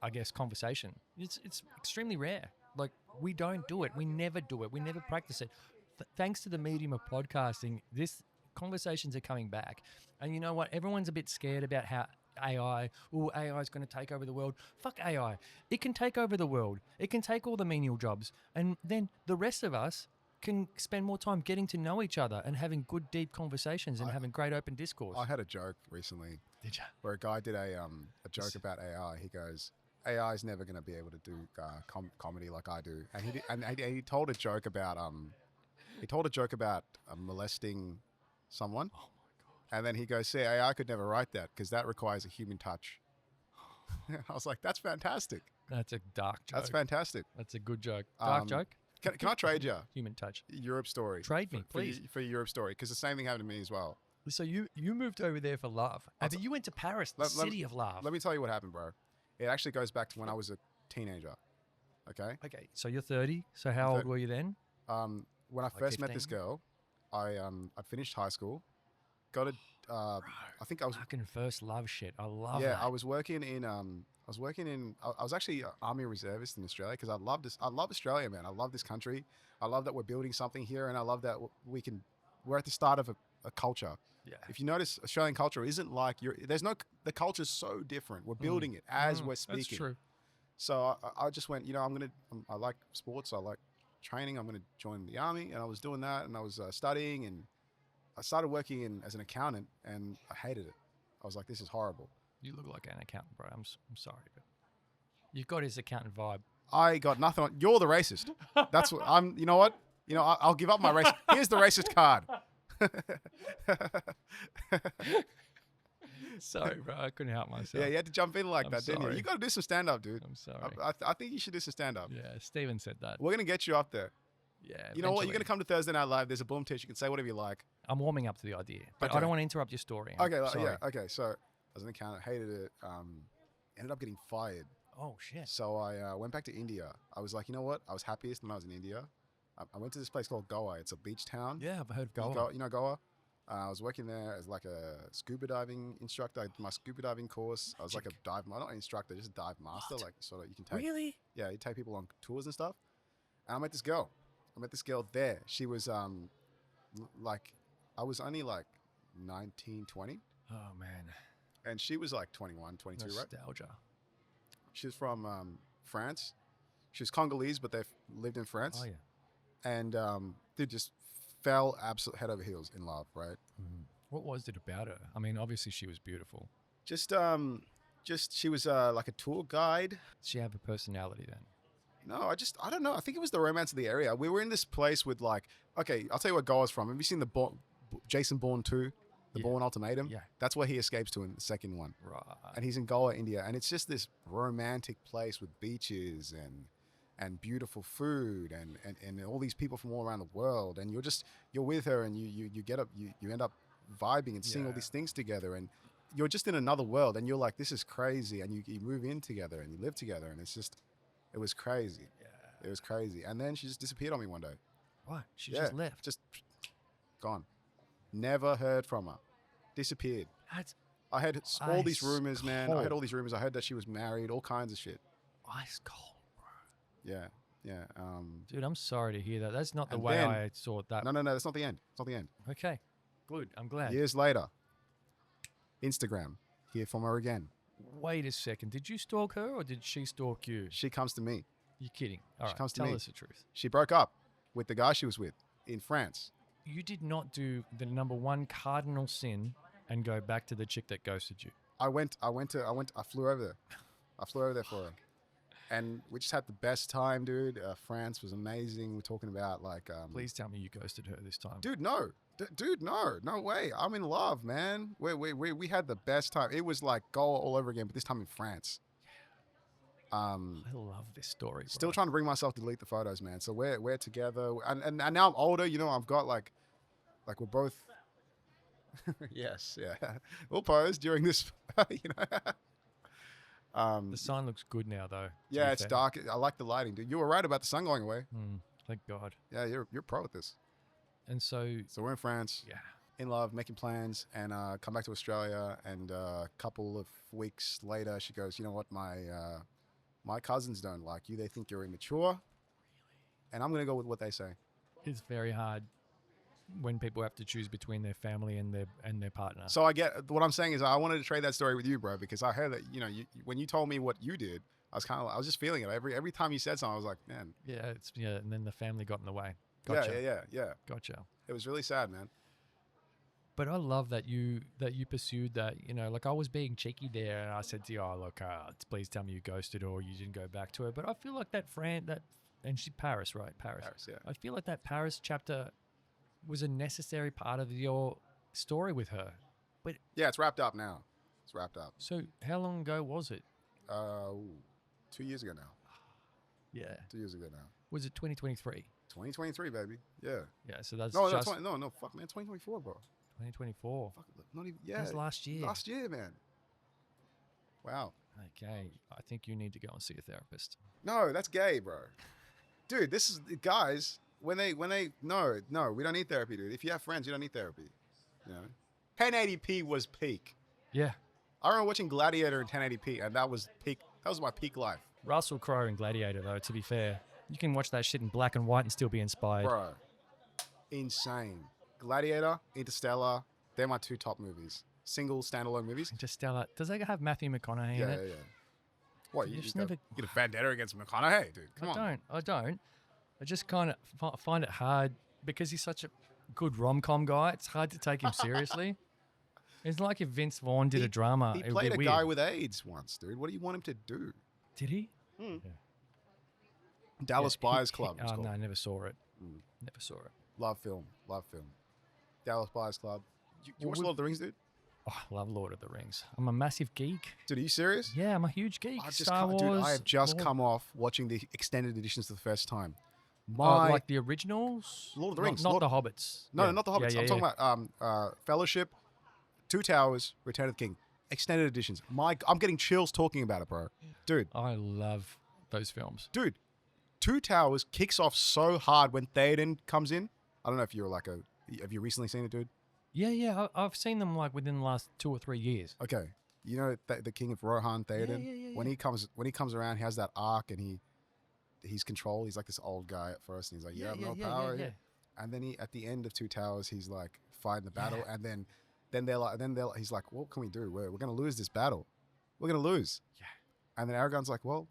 Speaker 2: I guess, conversation. It's extremely rare. Like, we don't do it. We never do it. We never practice it. Thanks to the medium of podcasting, this conversations are coming back. And you know what? Everyone's a bit scared about how AI is going to take over the world. Fuck AI. It can take over the world. It can take all the menial jobs. And then the rest of us can spend more time getting to know each other and having good, deep conversations and having great open discourse.
Speaker 3: I had a joke recently.
Speaker 2: Did you?
Speaker 3: Where a guy did a joke about AI. He goes, AI is never going to be able to do comedy like I do. And he told a joke about molesting someone.
Speaker 2: Oh my God.
Speaker 3: And then he goes, see, AI could never write that because that requires a human touch. I was like, that's fantastic.
Speaker 2: That's a dark joke.
Speaker 3: That's fantastic.
Speaker 2: That's a good joke. Dark joke?
Speaker 3: Can I trade you?
Speaker 2: Human touch.
Speaker 3: Europe story.
Speaker 2: Trade me, please.
Speaker 3: For your Europe story, because the same thing happened to me as well.
Speaker 2: So you moved over there for love. But you went to Paris, the city of love.
Speaker 3: Let me tell you what happened, bro. It actually goes back to when I was a teenager. Okay?
Speaker 2: Okay, so you're 30. So how old were you then?
Speaker 3: When I first met this girl, I finished high school. Got a, I think I was
Speaker 2: fucking first love shit. I love
Speaker 3: yeah,
Speaker 2: that.
Speaker 3: I was working in I was actually an army reservist in Australia because I love Australia, man. I love this country. I love that we're building something here, and I love that we're at the start of a culture. Yeah. If you notice, Australian culture isn't like the culture's so different. We're building it as we're speaking.
Speaker 2: That's true.
Speaker 3: So I just went, I like sports. I like training. I'm going to join the army. And I was doing that, and I was studying, and I started working as an accountant, and I hated it. I was like, this is horrible.
Speaker 2: You look like an accountant, bro. I'm sorry, but you've got his accountant vibe.
Speaker 3: I got nothing on. You're the racist. That's what I'm. You know what? I'll give up my race. Here's the racist card.
Speaker 2: Sorry, bro. I couldn't help myself.
Speaker 3: Yeah, you had to jump in like that, didn't you?
Speaker 2: sorry.
Speaker 3: You got to do some stand up, dude.
Speaker 2: I'm sorry.
Speaker 3: I think you should do some stand up.
Speaker 2: Yeah, Steven said that.
Speaker 3: We're gonna get you up there.
Speaker 2: Yeah.
Speaker 3: You know what?
Speaker 2: eventually.
Speaker 3: You're gonna come to Thursday Night Live. There's a boom tee. You can say whatever you like.
Speaker 2: I'm warming up to the idea, but
Speaker 3: Okay.
Speaker 2: I don't want to interrupt your story.
Speaker 3: Okay.
Speaker 2: Sorry.
Speaker 3: Yeah. Okay. So I was an accountant. Hated it. Ended up getting fired.
Speaker 2: Oh shit.
Speaker 3: So I went back to India. I was like, you know what? I was happiest when I was in India. I went to this place called Goa. It's a beach town.
Speaker 2: Yeah, I've heard of Goa.
Speaker 3: You know Goa? I was working there as like a scuba diving instructor. I did my scuba diving course. I was like a not an instructor, just a dive master.
Speaker 2: What?
Speaker 3: Like sort of you can take.
Speaker 2: Really?
Speaker 3: Yeah, you take people on tours and stuff. And I met this girl. There. She was like, I was only like 19, 20.
Speaker 2: Oh man.
Speaker 3: And she was like 21, 22, right?
Speaker 2: Nostalgia.
Speaker 3: She's from France. She was Congolese, but they've lived in France.
Speaker 2: Oh yeah.
Speaker 3: And dude just fell absolute head over heels in love, right?
Speaker 2: Mm. What was it about her? I mean, obviously she was beautiful.
Speaker 3: Just she was like a tour guide.
Speaker 2: Did she have a personality then?
Speaker 3: No, I don't know. I think it was the romance of the area. We were in this place with like, okay, I'll tell you what Goa's from. Have you seen the Jason Bourne 2? The Bourne Ultimatum?
Speaker 2: Yeah.
Speaker 3: That's where he escapes to in the second one.
Speaker 2: Right.
Speaker 3: And he's in Goa, India. And it's just this romantic place with beaches and beautiful food and all these people from all around the world. And you're with her and you get up, you end up vibing and seeing all these things together. And you're just in another world and you're like, this is crazy. And you move in together and you live together. And it was crazy.
Speaker 2: Yeah.
Speaker 3: It was crazy. And then she just disappeared on me one day.
Speaker 2: What? She just left.
Speaker 3: Just gone. Never heard from her. Disappeared. I had all these rumors, man. I had all these rumors. I heard that she was married, all kinds of shit.
Speaker 2: Ice cold, bro.
Speaker 3: Yeah.
Speaker 2: Dude, I'm sorry to hear that. That's not the
Speaker 3: And
Speaker 2: way
Speaker 3: then-
Speaker 2: I saw that.
Speaker 3: No, that's not the end. It's not the end.
Speaker 2: Okay. Good. I'm glad.
Speaker 3: Years later, Instagram, hear from her again.
Speaker 2: Wait a second. Did you stalk her or did she stalk you?
Speaker 3: She comes to me.
Speaker 2: You're kidding. All
Speaker 3: She
Speaker 2: right.
Speaker 3: comes to
Speaker 2: Tell
Speaker 3: me.
Speaker 2: us the truth.
Speaker 3: She broke up with the guy she was with in France.
Speaker 2: You did not do the number one cardinal sin and go back to the chick that ghosted you.
Speaker 3: I flew over there. I flew over there for her. And we just had the best time, dude. France was amazing. We're talking about like...
Speaker 2: Please tell me you ghosted her this time.
Speaker 3: Dude, no. Dude, no way. I'm in love, man. We had the best time. It was like goal all over again, but this time in France.
Speaker 2: I love this story.
Speaker 3: Still
Speaker 2: bro.
Speaker 3: trying to bring myself to delete the photos, man. So we're together, and now I'm older. You know, I've got like we're both. Yes, yeah. We'll pose during this. You know.
Speaker 2: The sun looks good now, though.
Speaker 3: Yeah, it's dark. I like the lighting, dude. You were right about the sun going away.
Speaker 2: Thank God.
Speaker 3: Yeah, you're pro at this.
Speaker 2: And so
Speaker 3: we're in France.
Speaker 2: yeah,
Speaker 3: In love, making plans, and come back to Australia. And a couple of weeks later, she goes, "You know what? My cousins don't like you. They think you're immature, and I'm gonna go with what they say."
Speaker 2: it's very hard when people have to choose between their family and their partner.
Speaker 3: So I get what I'm saying is I wanted to trade that story with you, bro, because I heard that when you told me what you did, I was just feeling it every time you said something. I was like, man,
Speaker 2: And then the family got in the way. Gotcha.
Speaker 3: yeah.
Speaker 2: Gotcha.
Speaker 3: It was really sad, man.
Speaker 2: But I love that you pursued that. Like I was being cheeky there, and I said to you, "Oh, look, please tell me you ghosted or you didn't go back to her." But I feel like and she's Paris, right? Paris,
Speaker 3: yeah.
Speaker 2: I feel like that Paris chapter was a necessary part of your story with her. But
Speaker 3: Yeah, it's wrapped up now. It's wrapped up.
Speaker 2: so how long ago was it?
Speaker 3: 2 years ago now.
Speaker 2: Yeah,
Speaker 3: 2 years ago now.
Speaker 2: was it 2023?
Speaker 3: 2023, baby. Yeah.
Speaker 2: Yeah, so that's
Speaker 3: No,
Speaker 2: just
Speaker 3: no, fuck, man. 2024, bro.
Speaker 2: 2024.
Speaker 3: Fuck, not even. Yeah.
Speaker 2: That's last year.
Speaker 3: Last year, man. Wow.
Speaker 2: Okay, I think you need to go and see a therapist.
Speaker 3: No, that's gay, bro. Dude, this is guys. When they no, we don't need therapy, dude. If you have friends, you don't need therapy. 1080p was peak.
Speaker 2: Yeah,
Speaker 3: I remember watching Gladiator in 1080p, and that was peak. That was my peak life,
Speaker 2: Russell Crowe in Gladiator, though. To be fair, you can watch that shit in black and white and still be inspired.
Speaker 3: bro. Insane. Gladiator, Interstellar. They're my two top movies. Single standalone movies.
Speaker 2: Interstellar. Does that have Matthew McConaughey in
Speaker 3: Yeah.
Speaker 2: it?
Speaker 3: What
Speaker 2: You
Speaker 3: you
Speaker 2: just
Speaker 3: got
Speaker 2: never-
Speaker 3: a vendetta against McConaughey, dude? Come on.
Speaker 2: I don't. I just kind of find it hard because he's such a good rom-com guy. It's hard to take him seriously. It's like if Vince Vaughn did a drama.
Speaker 3: He
Speaker 2: it would
Speaker 3: played
Speaker 2: be
Speaker 3: a
Speaker 2: weird.
Speaker 3: guy with AIDS once, dude. What do you want him to do?
Speaker 2: Did he?
Speaker 3: Dallas
Speaker 2: Yeah,
Speaker 3: Buyers Club. it's
Speaker 2: Oh,
Speaker 3: called.
Speaker 2: no, I never saw it. Never saw it.
Speaker 3: Love film. Dallas Buyers Club. You
Speaker 2: Well,
Speaker 3: watch
Speaker 2: we-
Speaker 3: Lord of the Rings, dude?
Speaker 2: Oh, I love Lord of the Rings. I'm a massive geek.
Speaker 3: Dude, are you serious?
Speaker 2: Yeah, I'm a huge geek.
Speaker 3: I just
Speaker 2: Star
Speaker 3: can't,
Speaker 2: Wars.
Speaker 3: dude. I have just
Speaker 2: Lord-
Speaker 3: come off watching the extended editions for the first time.
Speaker 2: like the originals?
Speaker 3: Lord of the Rings,
Speaker 2: Not
Speaker 3: Lord-
Speaker 2: the Hobbits.
Speaker 3: No,
Speaker 2: Yeah.
Speaker 3: not the Hobbits.
Speaker 2: Yeah,
Speaker 3: I'm
Speaker 2: yeah,
Speaker 3: talking about Fellowship, Two Towers, Return of the King, extended editions. I'm getting chills talking about it, bro. Dude,
Speaker 2: I love those films.
Speaker 3: dude, Two Towers kicks off so hard when Théoden comes in. I don't know if you're have you recently seen it, dude?
Speaker 2: Yeah. I've seen them like within the last 2 or 3 years.
Speaker 3: Okay, you know the King of Rohan, Théoden.
Speaker 2: Yeah.
Speaker 3: When he comes around, he has that arc and he's controlled. He's like this old guy at first, and he's like, "You have no power."
Speaker 2: Yeah.
Speaker 3: And then at the end of Two Towers, he's like fighting the battle, and then he's like, "What can we do? We're gonna lose this battle. We're gonna lose."
Speaker 2: Yeah.
Speaker 3: And then Aragorn's like, "Well,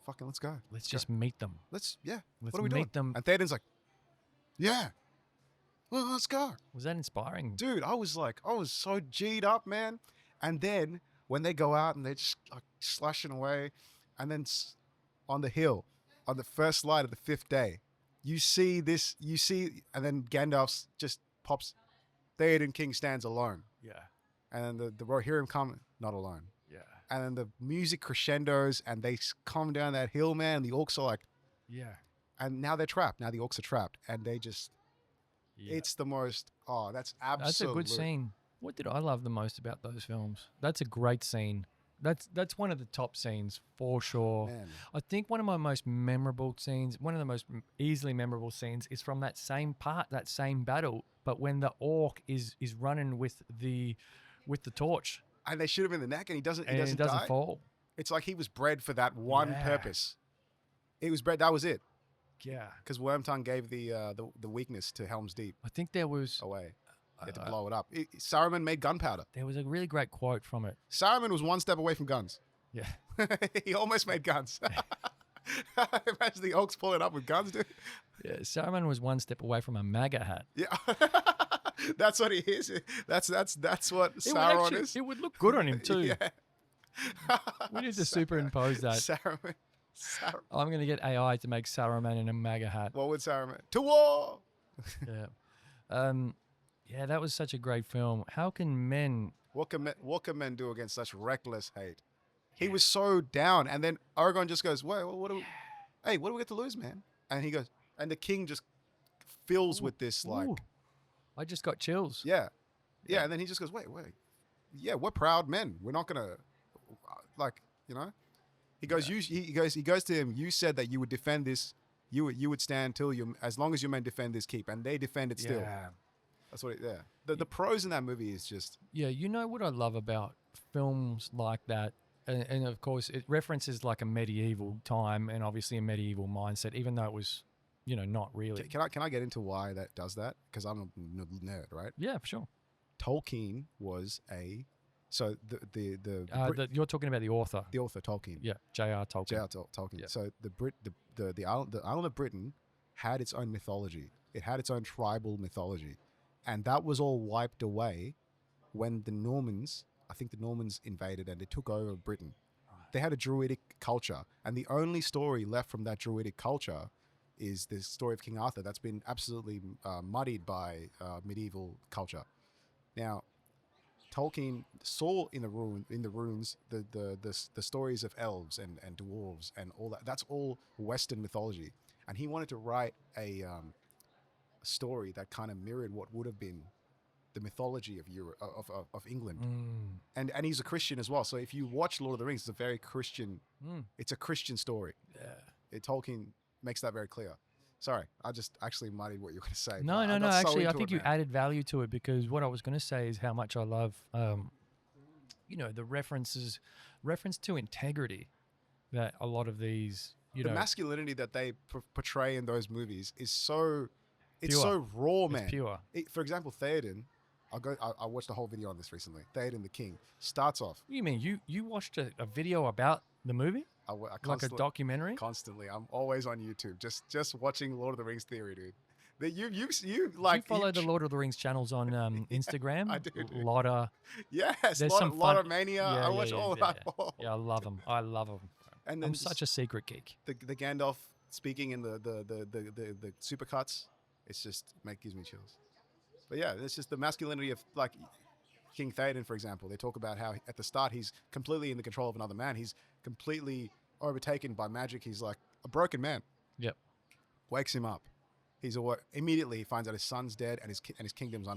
Speaker 3: fucking let's go.
Speaker 2: Let's
Speaker 3: go.
Speaker 2: just meet them.
Speaker 3: Let's
Speaker 2: Let's
Speaker 3: what are we
Speaker 2: meet
Speaker 3: doing?"
Speaker 2: them.
Speaker 3: And Théoden's like, "Yeah, well, let's go."
Speaker 2: Was that inspiring?
Speaker 3: Dude, I was so G'd up, man. And then when they go out and they're just like slashing away, and then on the hill, on the first light of the 5th day, you see, and then Gandalf just pops. Théoden King stands alone,
Speaker 2: Yeah.
Speaker 3: and then the Rohirrim come not alone,
Speaker 2: Yeah.
Speaker 3: and then the music crescendos, and they come down that hill, man. And the orcs are like,
Speaker 2: Yeah.
Speaker 3: and now they're trapped. Now the orcs are trapped, and they just.
Speaker 2: Yeah.
Speaker 3: It's the most. Oh, that's absolutely.
Speaker 2: That's a good scene. What did I love the most about those films? That's a great scene. That's one of the top scenes for sure.
Speaker 3: Man.
Speaker 2: I think one of my most memorable scenes, one of the most easily memorable scenes, is from that same part, that same battle, but when the orc is running with the torch
Speaker 3: And they shoot him in the neck, and he doesn't.
Speaker 2: and
Speaker 3: He
Speaker 2: it
Speaker 3: doesn't
Speaker 2: doesn't
Speaker 3: die.
Speaker 2: fall.
Speaker 3: It's like he was bred for that one
Speaker 2: Yeah.
Speaker 3: purpose. It was bred. That was it.
Speaker 2: Yeah.
Speaker 3: Because Wormtongue gave the weakness to Helm's Deep
Speaker 2: I think there was
Speaker 3: away. He had to blow it up. Saruman made gunpowder.
Speaker 2: There was a really great quote from it.
Speaker 3: Saruman was one step away from guns.
Speaker 2: Yeah.
Speaker 3: He almost made guns. Imagine the Orcs pulling up with guns, dude.
Speaker 2: Yeah, Saruman was one step away from a MAGA hat.
Speaker 3: Yeah. That's what he is. That's what Sauron is.
Speaker 2: It would look good on him too.
Speaker 3: Yeah.
Speaker 2: We need to superimpose that.
Speaker 3: Saruman.
Speaker 2: I'm going to get AI to make Saruman in a MAGA hat.
Speaker 3: What would Saruman? To war!
Speaker 2: Yeah. Yeah, that was such a great film. How can men...
Speaker 3: What can men do against such reckless hate? He was so down, and then Aragorn just goes, "Wait, what do we get to lose, man?" And he goes, and the king just fills with this like,
Speaker 2: Ooh. I just got chills.
Speaker 3: yeah, and then he just goes, "Wait, yeah, we're proud men. We're not gonna, like, you know." He goes, he goes to him. You said that you would defend this. You would stand till you, as long as your men defend this keep, and they defend it still.
Speaker 2: Yeah.
Speaker 3: That's what. The pros in that movie is just.
Speaker 2: Yeah, you know what I love about films like that, and of course it references like a medieval time and obviously a medieval mindset, even though it was, not really.
Speaker 3: Can I get into why that does that? Because I'm a nerd, right?
Speaker 2: Yeah, for sure.
Speaker 3: Tolkien was so
Speaker 2: You're talking about the author.
Speaker 3: the author Tolkien.
Speaker 2: Yeah, J.R. Tolkien.
Speaker 3: J.R. Tolkien.
Speaker 2: Yeah.
Speaker 3: So the island of Britain had its own mythology. It had its own tribal mythology, and that was all wiped away when the Normans. I think the Normans invaded and they took over Britain. They had a druidic culture, and the only story left from that druidic culture is the story of King Arthur. That's been absolutely muddied by medieval culture. Now, Tolkien saw in the runes the stories of elves and dwarves and all that. That's all Western mythology, and he wanted to write a story that kind of mirrored what would have been the mythology of Europe, of England. And he's a Christian as well. So if you watch Lord of the Rings, it's a very Christian. It's a Christian story.
Speaker 2: Yeah.
Speaker 3: Tolkien makes that very clear. Sorry, I just actually muddied what you were going to say.
Speaker 2: No. Actually, I think you added value to it, because what I was going to say is how much I love, the reference to integrity that a lot of these,
Speaker 3: the masculinity that they portray in those movies is so, it's
Speaker 2: Pure.
Speaker 3: so raw, man.
Speaker 2: It's pure.
Speaker 3: For example, Théoden. I watched a whole video on this recently. Théoden the King starts off.
Speaker 2: You mean you watched a video about the movie? Like a documentary?
Speaker 3: Constantly. I'm always on YouTube, just watching Lord of the Rings theory, dude. You
Speaker 2: follow the Lord of the Rings channels on Instagram?
Speaker 3: I do.
Speaker 2: Yes,
Speaker 3: there's
Speaker 2: some
Speaker 3: Lotta Mania.
Speaker 2: Yeah,
Speaker 3: I watch all that.
Speaker 2: Yeah, I love them.
Speaker 3: And then
Speaker 2: I'm such a secret geek.
Speaker 3: The Gandalf speaking in the supercuts, it's just gives me chills. But yeah, it's just the masculinity of like King Théoden, for example. They talk about how at the start he's completely in the control of another man. He's completely overtaken by magic. He's like a broken man.
Speaker 2: Yep.
Speaker 3: Wakes him up. Immediately he finds out his son's dead and his kingdom's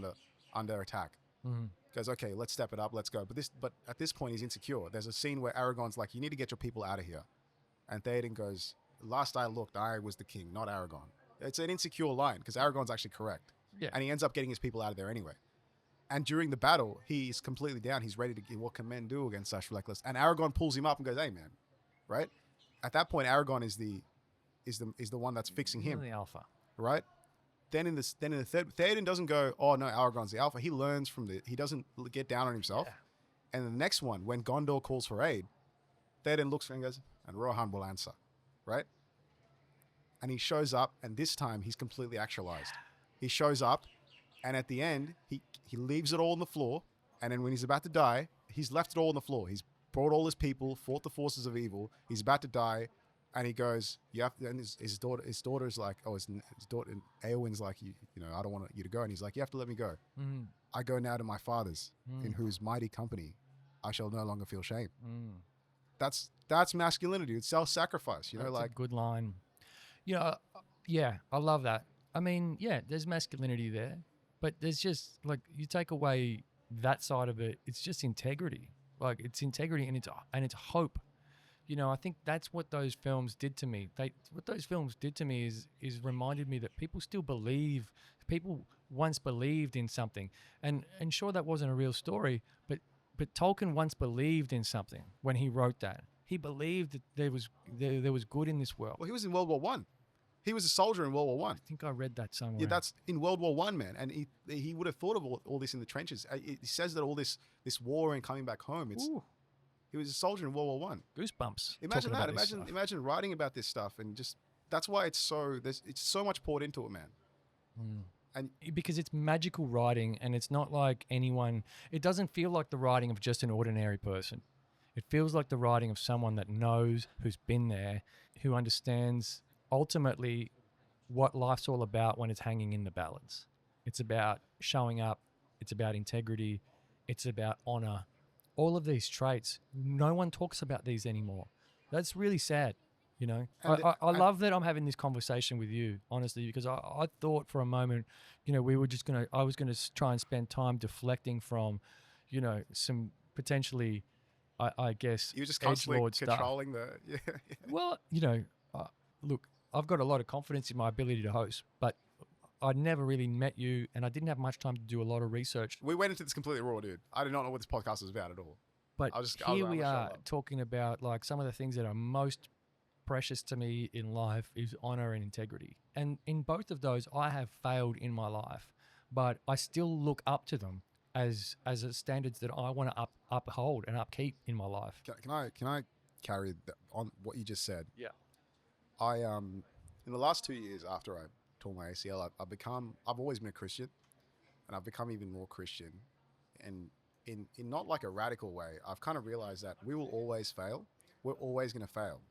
Speaker 3: under attack.
Speaker 2: Mm-hmm.
Speaker 3: Goes, okay, let's step it up, let's go. But at this point he's insecure. There's a scene where Aragorn's like, you need to get your people out of here. And Théoden goes, last I looked, I was the king, not Aragorn. It's an insecure line because Aragorn's actually correct.
Speaker 2: Yeah.
Speaker 3: And he ends up getting his people out of there anyway. And during the battle, he's completely down. He's ready to get, what can men do against such reckless? And Aragorn pulls him up and goes, hey, man, right? At that point, Aragorn is the one that's fixing him.
Speaker 2: The alpha.
Speaker 3: Right? Then in the third, Théoden doesn't go, oh, no, Aragorn's the alpha. He learns from he doesn't get down on himself. Yeah. And the next one, when Gondor calls for aid, Théoden looks and goes, and Rohan will answer. Right? And he shows up, and this time he's completely actualized. He shows up, and at the end, he leaves it all on the floor, and then when he's about to die, he's left it all on the floor. He's brought all his people, fought the forces of evil. He's about to die, and he goes, "You have to." And his daughter's like, "Oh, his daughter Eowyn's like, you know, I don't want you to go." And he's like, "You have to let me go.
Speaker 2: Mm.
Speaker 3: I go now to my fathers, in whose mighty company I shall no longer feel shame."
Speaker 2: Mm.
Speaker 3: That's masculinity. It's self-sacrifice. You know,
Speaker 2: That's
Speaker 3: like
Speaker 2: a good line. Yeah, I love that. I mean, yeah, there's masculinity there, but there's just like you take away that side of it, it's just integrity. Like it's integrity and it's hope. You know, I think that's what those films did to me. What those films did to me is reminded me that people still believe. People once believed in something, and sure that wasn't a real story, but Tolkien once believed in something when he wrote that. He believed that there was good in this world.
Speaker 3: Well, he was in World War I. He was a soldier in World War One.
Speaker 2: I think I read that somewhere.
Speaker 3: Yeah, that's in World War One, man. And he would have thought of all this in the trenches. He says that all this war and coming back home.
Speaker 2: Ooh,
Speaker 3: He was a soldier in World War One.
Speaker 2: goosebumps.
Speaker 3: Imagine
Speaker 2: talking
Speaker 3: that.
Speaker 2: about this stuff.
Speaker 3: Imagine writing about this stuff and just that's why it's so much poured into it, man. And
Speaker 2: Because it's magical writing, and it's not like anyone. It doesn't feel like the writing of just an ordinary person. It feels like the writing of someone that knows, who's been there, who understands ultimately what life's all about when it's hanging in the balance. It's about showing up. It's about integrity. It's about honor. All of these traits, no one talks about these anymore. That's really sad. You know, I love that I'm having this conversation with you, honestly, because I thought for a moment, you know, I was going to try and spend time deflecting from, you know, some potentially, I guess,
Speaker 3: you were just constantly
Speaker 2: edgelord stuff.
Speaker 3: controlling the. Yeah.
Speaker 2: Well, you know, look, I've got a lot of confidence in my ability to host, but I'd never really met you, and I didn't have much time to do a lot of research.
Speaker 3: We went into this completely raw, dude. I did not know what this podcast was about at all.
Speaker 2: But
Speaker 3: I was
Speaker 2: here we
Speaker 3: gonna
Speaker 2: are
Speaker 3: shut up.
Speaker 2: talking about like some of the things that are most precious to me in life is honor and integrity. And in both of those, I have failed in my life, but I still look up to them as standards that I want to uphold and upkeep in my life.
Speaker 3: Can I carry on what you just said?
Speaker 2: Yeah.
Speaker 3: I in the last 2 years after I tore my ACL, I've always been a Christian, and I've become even more Christian, and in not like a radical way. I've kind of realized that we will always fail. We're always going to fail.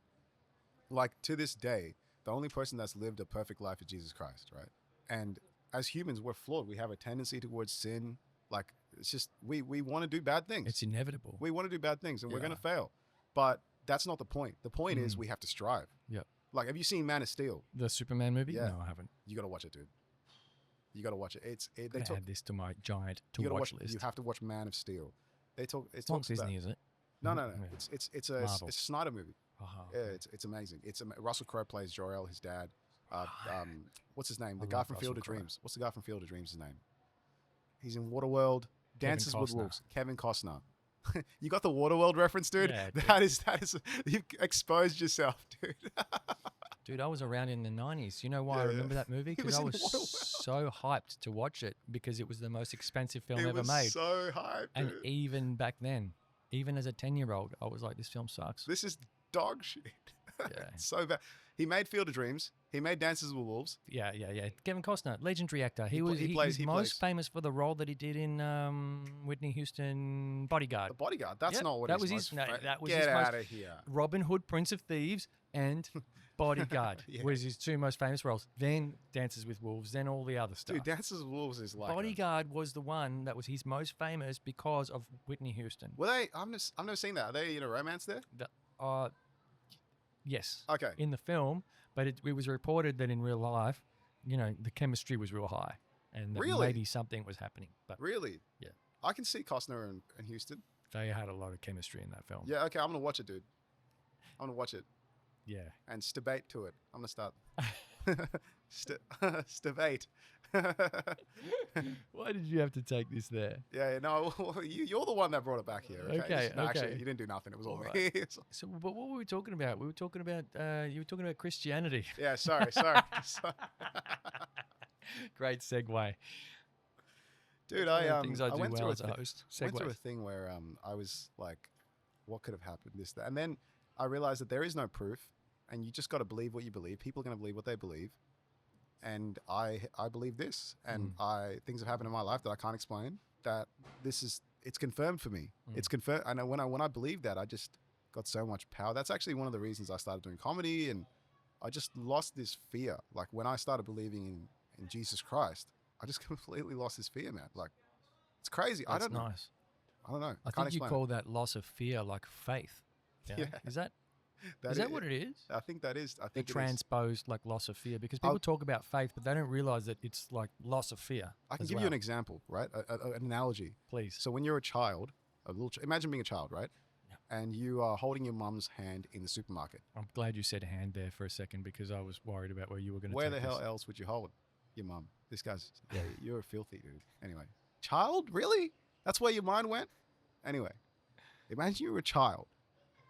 Speaker 3: Like to this day, the only person that's lived a perfect life is Jesus Christ, right? And as humans, we're flawed. We have a tendency towards sin. Like it's just we want to do bad things.
Speaker 2: It's inevitable.
Speaker 3: We want to do bad things, and we're
Speaker 2: Yeah.
Speaker 3: going to fail. But that's not the point. The point is we have to strive.
Speaker 2: Yep.
Speaker 3: Like, have you seen Man of Steel?
Speaker 2: The Superman movie?
Speaker 3: Yeah.
Speaker 2: No, I haven't.
Speaker 3: You got to watch it, dude. You got to watch it.
Speaker 2: I'm gonna add this to my giant
Speaker 3: you gotta
Speaker 2: watch
Speaker 3: watch.
Speaker 2: list.
Speaker 3: You have to watch Man of Steel. It
Speaker 2: It's not
Speaker 3: talks
Speaker 2: Disney,
Speaker 3: about,
Speaker 2: is it?
Speaker 3: no.
Speaker 2: Yeah.
Speaker 3: It's a
Speaker 2: Marvel.
Speaker 3: it's a Snyder movie.
Speaker 2: Uh-huh.
Speaker 3: Yeah, it's amazing. Russell Crowe plays Jor-El, his dad. What's his name? The
Speaker 2: I
Speaker 3: guy
Speaker 2: love
Speaker 3: from
Speaker 2: Russell
Speaker 3: Field of
Speaker 2: Crowe.
Speaker 3: Dreams. What's the guy from Field of Dreams' name? He's in Waterworld. Dances with
Speaker 2: Costner.
Speaker 3: Wolves. Kevin Costner. You got the Waterworld reference, dude?
Speaker 2: Yeah, dude.
Speaker 3: That is you've exposed yourself, dude.
Speaker 2: Dude, I was around in the 90s. You know why I
Speaker 3: Yeah,
Speaker 2: remember
Speaker 3: yeah.
Speaker 2: that movie?
Speaker 3: He
Speaker 2: Because
Speaker 3: was
Speaker 2: I
Speaker 3: in
Speaker 2: was
Speaker 3: Waterworld.
Speaker 2: so hyped to watch it because it was the most expensive film
Speaker 3: It
Speaker 2: ever
Speaker 3: was
Speaker 2: made.
Speaker 3: so hyped,
Speaker 2: And
Speaker 3: dude.
Speaker 2: even back then, even as a 10-year-old, I was like, this film sucks.
Speaker 3: This is dog shit.
Speaker 2: Yeah.
Speaker 3: It's so bad. He made Field of Dreams. He made Dances with Wolves.
Speaker 2: Yeah. Kevin Costner, legendary actor.
Speaker 3: He
Speaker 2: He's
Speaker 3: plays-
Speaker 2: most famous for the role that he did in Whitney Houston Bodyguard.
Speaker 3: The Bodyguard. That's
Speaker 2: Yep,
Speaker 3: not what
Speaker 2: that
Speaker 3: he's
Speaker 2: was
Speaker 3: most
Speaker 2: his- no,
Speaker 3: fa-
Speaker 2: that was
Speaker 3: Get
Speaker 2: his most-
Speaker 3: out of here.
Speaker 2: Robin Hood, Prince of Thieves, and Bodyguard
Speaker 3: Yeah.
Speaker 2: was his two most famous roles. Then Dances with Wolves, then all the other stuff.
Speaker 3: Dude, Dances with Wolves is like
Speaker 2: Bodyguard was the one that was his most famous because of Whitney Houston.
Speaker 3: Were they? I've never seen that. Are they in a romance there?
Speaker 2: Yes.
Speaker 3: Okay.
Speaker 2: In the film, but it was reported that in real life, you know, the chemistry was real high, and that
Speaker 3: Really?
Speaker 2: maybe something was happening. But
Speaker 3: Really?
Speaker 2: Yeah.
Speaker 3: I can see Costner and Houston.
Speaker 2: they had a lot of chemistry in that film.
Speaker 3: Yeah. Okay. I'm gonna watch it, dude. I'm gonna watch it
Speaker 2: Yeah.
Speaker 3: and stabate to it. I'm gonna start. Stabate.
Speaker 2: Why did you have to take this there?
Speaker 3: Yeah. No. You're the one that brought it back here. Okay.
Speaker 2: Okay,
Speaker 3: No, actually,
Speaker 2: okay.
Speaker 3: you didn't do nothing. It was all
Speaker 2: All
Speaker 3: me.
Speaker 2: So, but what were we talking about? We were talking about you were talking about Christianity.
Speaker 3: Yeah. Sorry.
Speaker 2: Great segue.
Speaker 3: Dude,
Speaker 2: That's one of the
Speaker 3: I
Speaker 2: things I do
Speaker 3: went
Speaker 2: well
Speaker 3: through
Speaker 2: as a host.
Speaker 3: went through a
Speaker 2: Segues.
Speaker 3: thing where I was like, what could have happened? This, that. And then I realized that there is no proof, and you just got to believe what you believe. People are going to believe what they believe, and I believe this, and things have happened in my life that I can't explain. That it's confirmed for me. It's confirmed. And when I believed that, I just got so much power. That's actually one of the reasons I started doing comedy, and I just lost this fear. Like when I started believing in Jesus Christ, I just completely lost this fear, man. Like it's crazy.
Speaker 2: That's
Speaker 3: I don't know.
Speaker 2: nice.
Speaker 3: I don't know.
Speaker 2: I
Speaker 3: can't
Speaker 2: think you
Speaker 3: explain
Speaker 2: call that loss of fear like faith.
Speaker 3: Yeah.
Speaker 2: Is that
Speaker 3: it.
Speaker 2: what it is?
Speaker 3: I think that is. I
Speaker 2: The
Speaker 3: think it is.
Speaker 2: transposed like loss of fear, because people talk about faith, but they don't realize that it's like loss of fear.
Speaker 3: I can
Speaker 2: as
Speaker 3: give you
Speaker 2: well.
Speaker 3: an example, right? An analogy.
Speaker 2: Please.
Speaker 3: So when you're a child, imagine being a child, right? And you are holding your mum's hand in the supermarket.
Speaker 2: I'm glad you said hand there for a second because I was worried about where you were going to
Speaker 3: Where
Speaker 2: take
Speaker 3: the hell
Speaker 2: this.
Speaker 3: else would you hold your mum? This guy's, yeah, you're a filthy dude. Anyway, child? Really? That's where your mind went? Anyway, imagine you were a child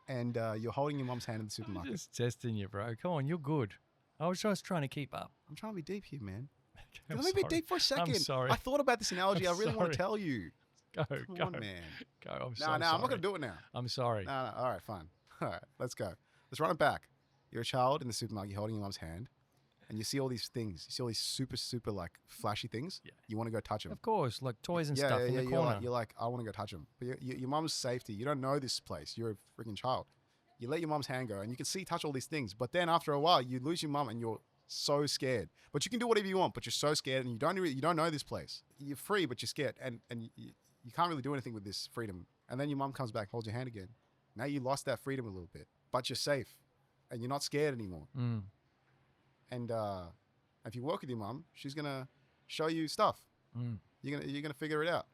Speaker 3: and you're holding your mum's hand in the
Speaker 2: I'm
Speaker 3: supermarket.
Speaker 2: just testing you, bro. Come on, you're good. I was just trying to keep up.
Speaker 3: I'm trying to be deep here, man.
Speaker 2: I'm
Speaker 3: Let me be
Speaker 2: sorry.
Speaker 3: deep for a second.
Speaker 2: sorry.
Speaker 3: I thought about this analogy.
Speaker 2: I'm
Speaker 3: I really want to
Speaker 2: sorry.
Speaker 3: tell you.
Speaker 2: Go,
Speaker 3: Come
Speaker 2: go,
Speaker 3: on, man.
Speaker 2: go. I'm
Speaker 3: No,
Speaker 2: so
Speaker 3: I'm
Speaker 2: sorry.
Speaker 3: not going to do it now.
Speaker 2: I'm sorry.
Speaker 3: No. All right, fine. All right, let's go. Let's run it back. You're a child in the supermarket. You're holding your mom's hand. And you see all these things. You see all these super, super like flashy things.
Speaker 2: Yeah.
Speaker 3: You want to go touch them.
Speaker 2: Of course, like toys and stuff in the
Speaker 3: you're
Speaker 2: corner.
Speaker 3: you're like, I want to go touch them. But your mom's safety. You don't know this place. You're a freaking child. You let your mom's hand go, and you can touch all these things. But then after a while, you lose your mom, and you're so scared. But you can do whatever you want. But you're so scared, and you don't know this place. You're free, but you're scared, and you can't really do anything with this freedom. And then your mom comes back, holds your hand again. Now you lost that freedom a little bit, but you're safe, and you're not scared anymore. And if you work with your mom, she's gonna show you stuff. You're gonna figure it out.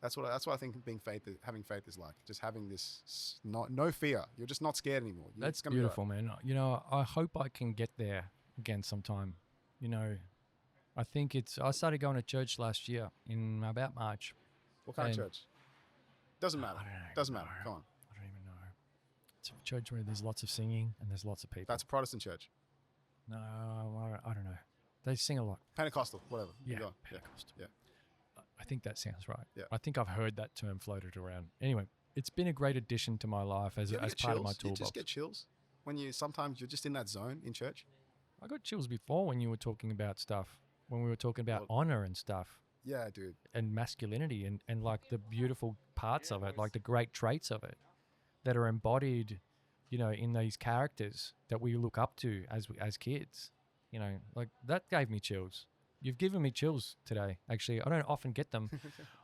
Speaker 3: That's what I think having faith is like. Just having this no fear. You're just not scared anymore.
Speaker 2: That's beautiful, man. You know, I hope I can get there again sometime. You know, I think I started going to church last year in about March.
Speaker 3: What kind of church? Doesn't matter.
Speaker 2: I don't know.
Speaker 3: Doesn't matter. Come on.
Speaker 2: I don't even know. It's a church where there's lots of singing and there's lots of people.
Speaker 3: That's a Protestant church.
Speaker 2: No, I don't know. They sing a lot.
Speaker 3: Pentecostal, whatever.
Speaker 2: Yeah,
Speaker 3: You go.
Speaker 2: Pentecostal.
Speaker 3: Yeah.
Speaker 2: I think that sounds right.
Speaker 3: Yeah.
Speaker 2: I think I've heard that term floated around. Anyway, it's been a great addition to my life as
Speaker 3: Do you ever
Speaker 2: as
Speaker 3: get
Speaker 2: part of my
Speaker 3: chills? You
Speaker 2: toolbox.
Speaker 3: just get chills when sometimes you're just in that zone in church.
Speaker 2: I got chills before when you were talking about stuff, when we were talking about
Speaker 3: Well-
Speaker 2: honor and stuff
Speaker 3: Yeah, dude.
Speaker 2: and masculinity and like the beautiful parts of it, like the great traits of it that are embodied, you know, in these characters that we look up to as kids. You know, like that gave me chills. You've given me chills today. Actually, I don't often get them.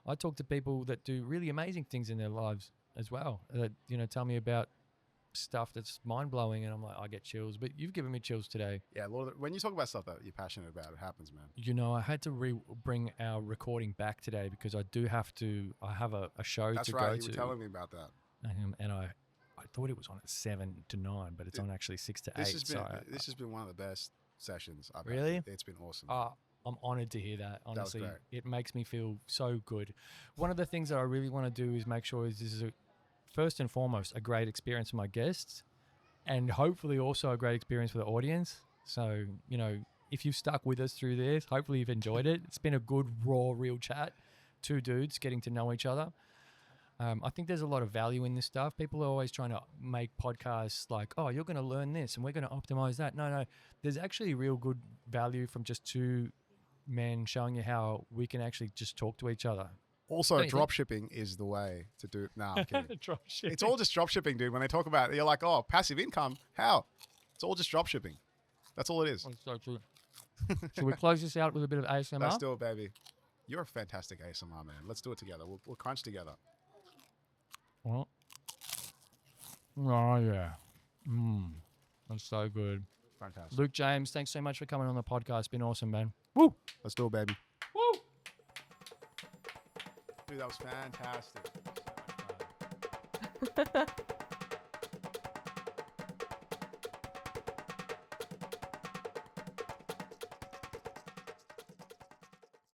Speaker 2: I talk to people that do really amazing things in their lives as well. That, you know, tell me about stuff that's mind blowing, and I'm like, I get chills. But you've given me chills today.
Speaker 3: Yeah, when you talk about stuff that you're passionate about, it happens, man.
Speaker 2: You know, I had to bring our recording back today because I have a show
Speaker 3: That's
Speaker 2: to
Speaker 3: right.
Speaker 2: go
Speaker 3: You
Speaker 2: to.
Speaker 3: were telling me about that.
Speaker 2: And I thought it was on at 7 to 9, but it's on actually 6 to 8.
Speaker 3: This has been one of the best sessions I've
Speaker 2: Really?
Speaker 3: had. It's been awesome.
Speaker 2: I'm honored to hear that. Honestly,
Speaker 3: great.
Speaker 2: it makes me feel so good. One of the things that I really want to do is make sure this is first and foremost a great experience for my guests, and hopefully also a great experience for the audience. So, you know, if you've stuck with us through this, hopefully you've enjoyed it. It's been a good, raw, real chat. Two dudes getting to know each other. I think there's a lot of value in this stuff. People are always trying to make podcasts like, oh, you're going to learn this and we're going to optimize that. No, there's actually real good value from just two men showing you how we can actually just talk to each other.
Speaker 3: Also,
Speaker 2: Don't you
Speaker 3: drop shipping is the way to do. Nah, I'm kidding.
Speaker 2: Drop shipping.
Speaker 3: It's all just drop shipping, dude. When they talk about it, you're like, oh, passive income. How? It's all just drop shipping. That's all it is.
Speaker 2: That's so true. Should we close this out with a bit of ASMR?
Speaker 3: Let's do it, baby. You're a fantastic ASMR, man. Let's do it together. We'll crunch together.
Speaker 2: Well, oh, yeah. That's so good.
Speaker 3: Fantastic.
Speaker 2: Luke James, thanks so much for coming on the podcast. It's been awesome, man. Woo!
Speaker 3: Let's do it, baby.
Speaker 2: Woo!
Speaker 3: Dude, that was fantastic.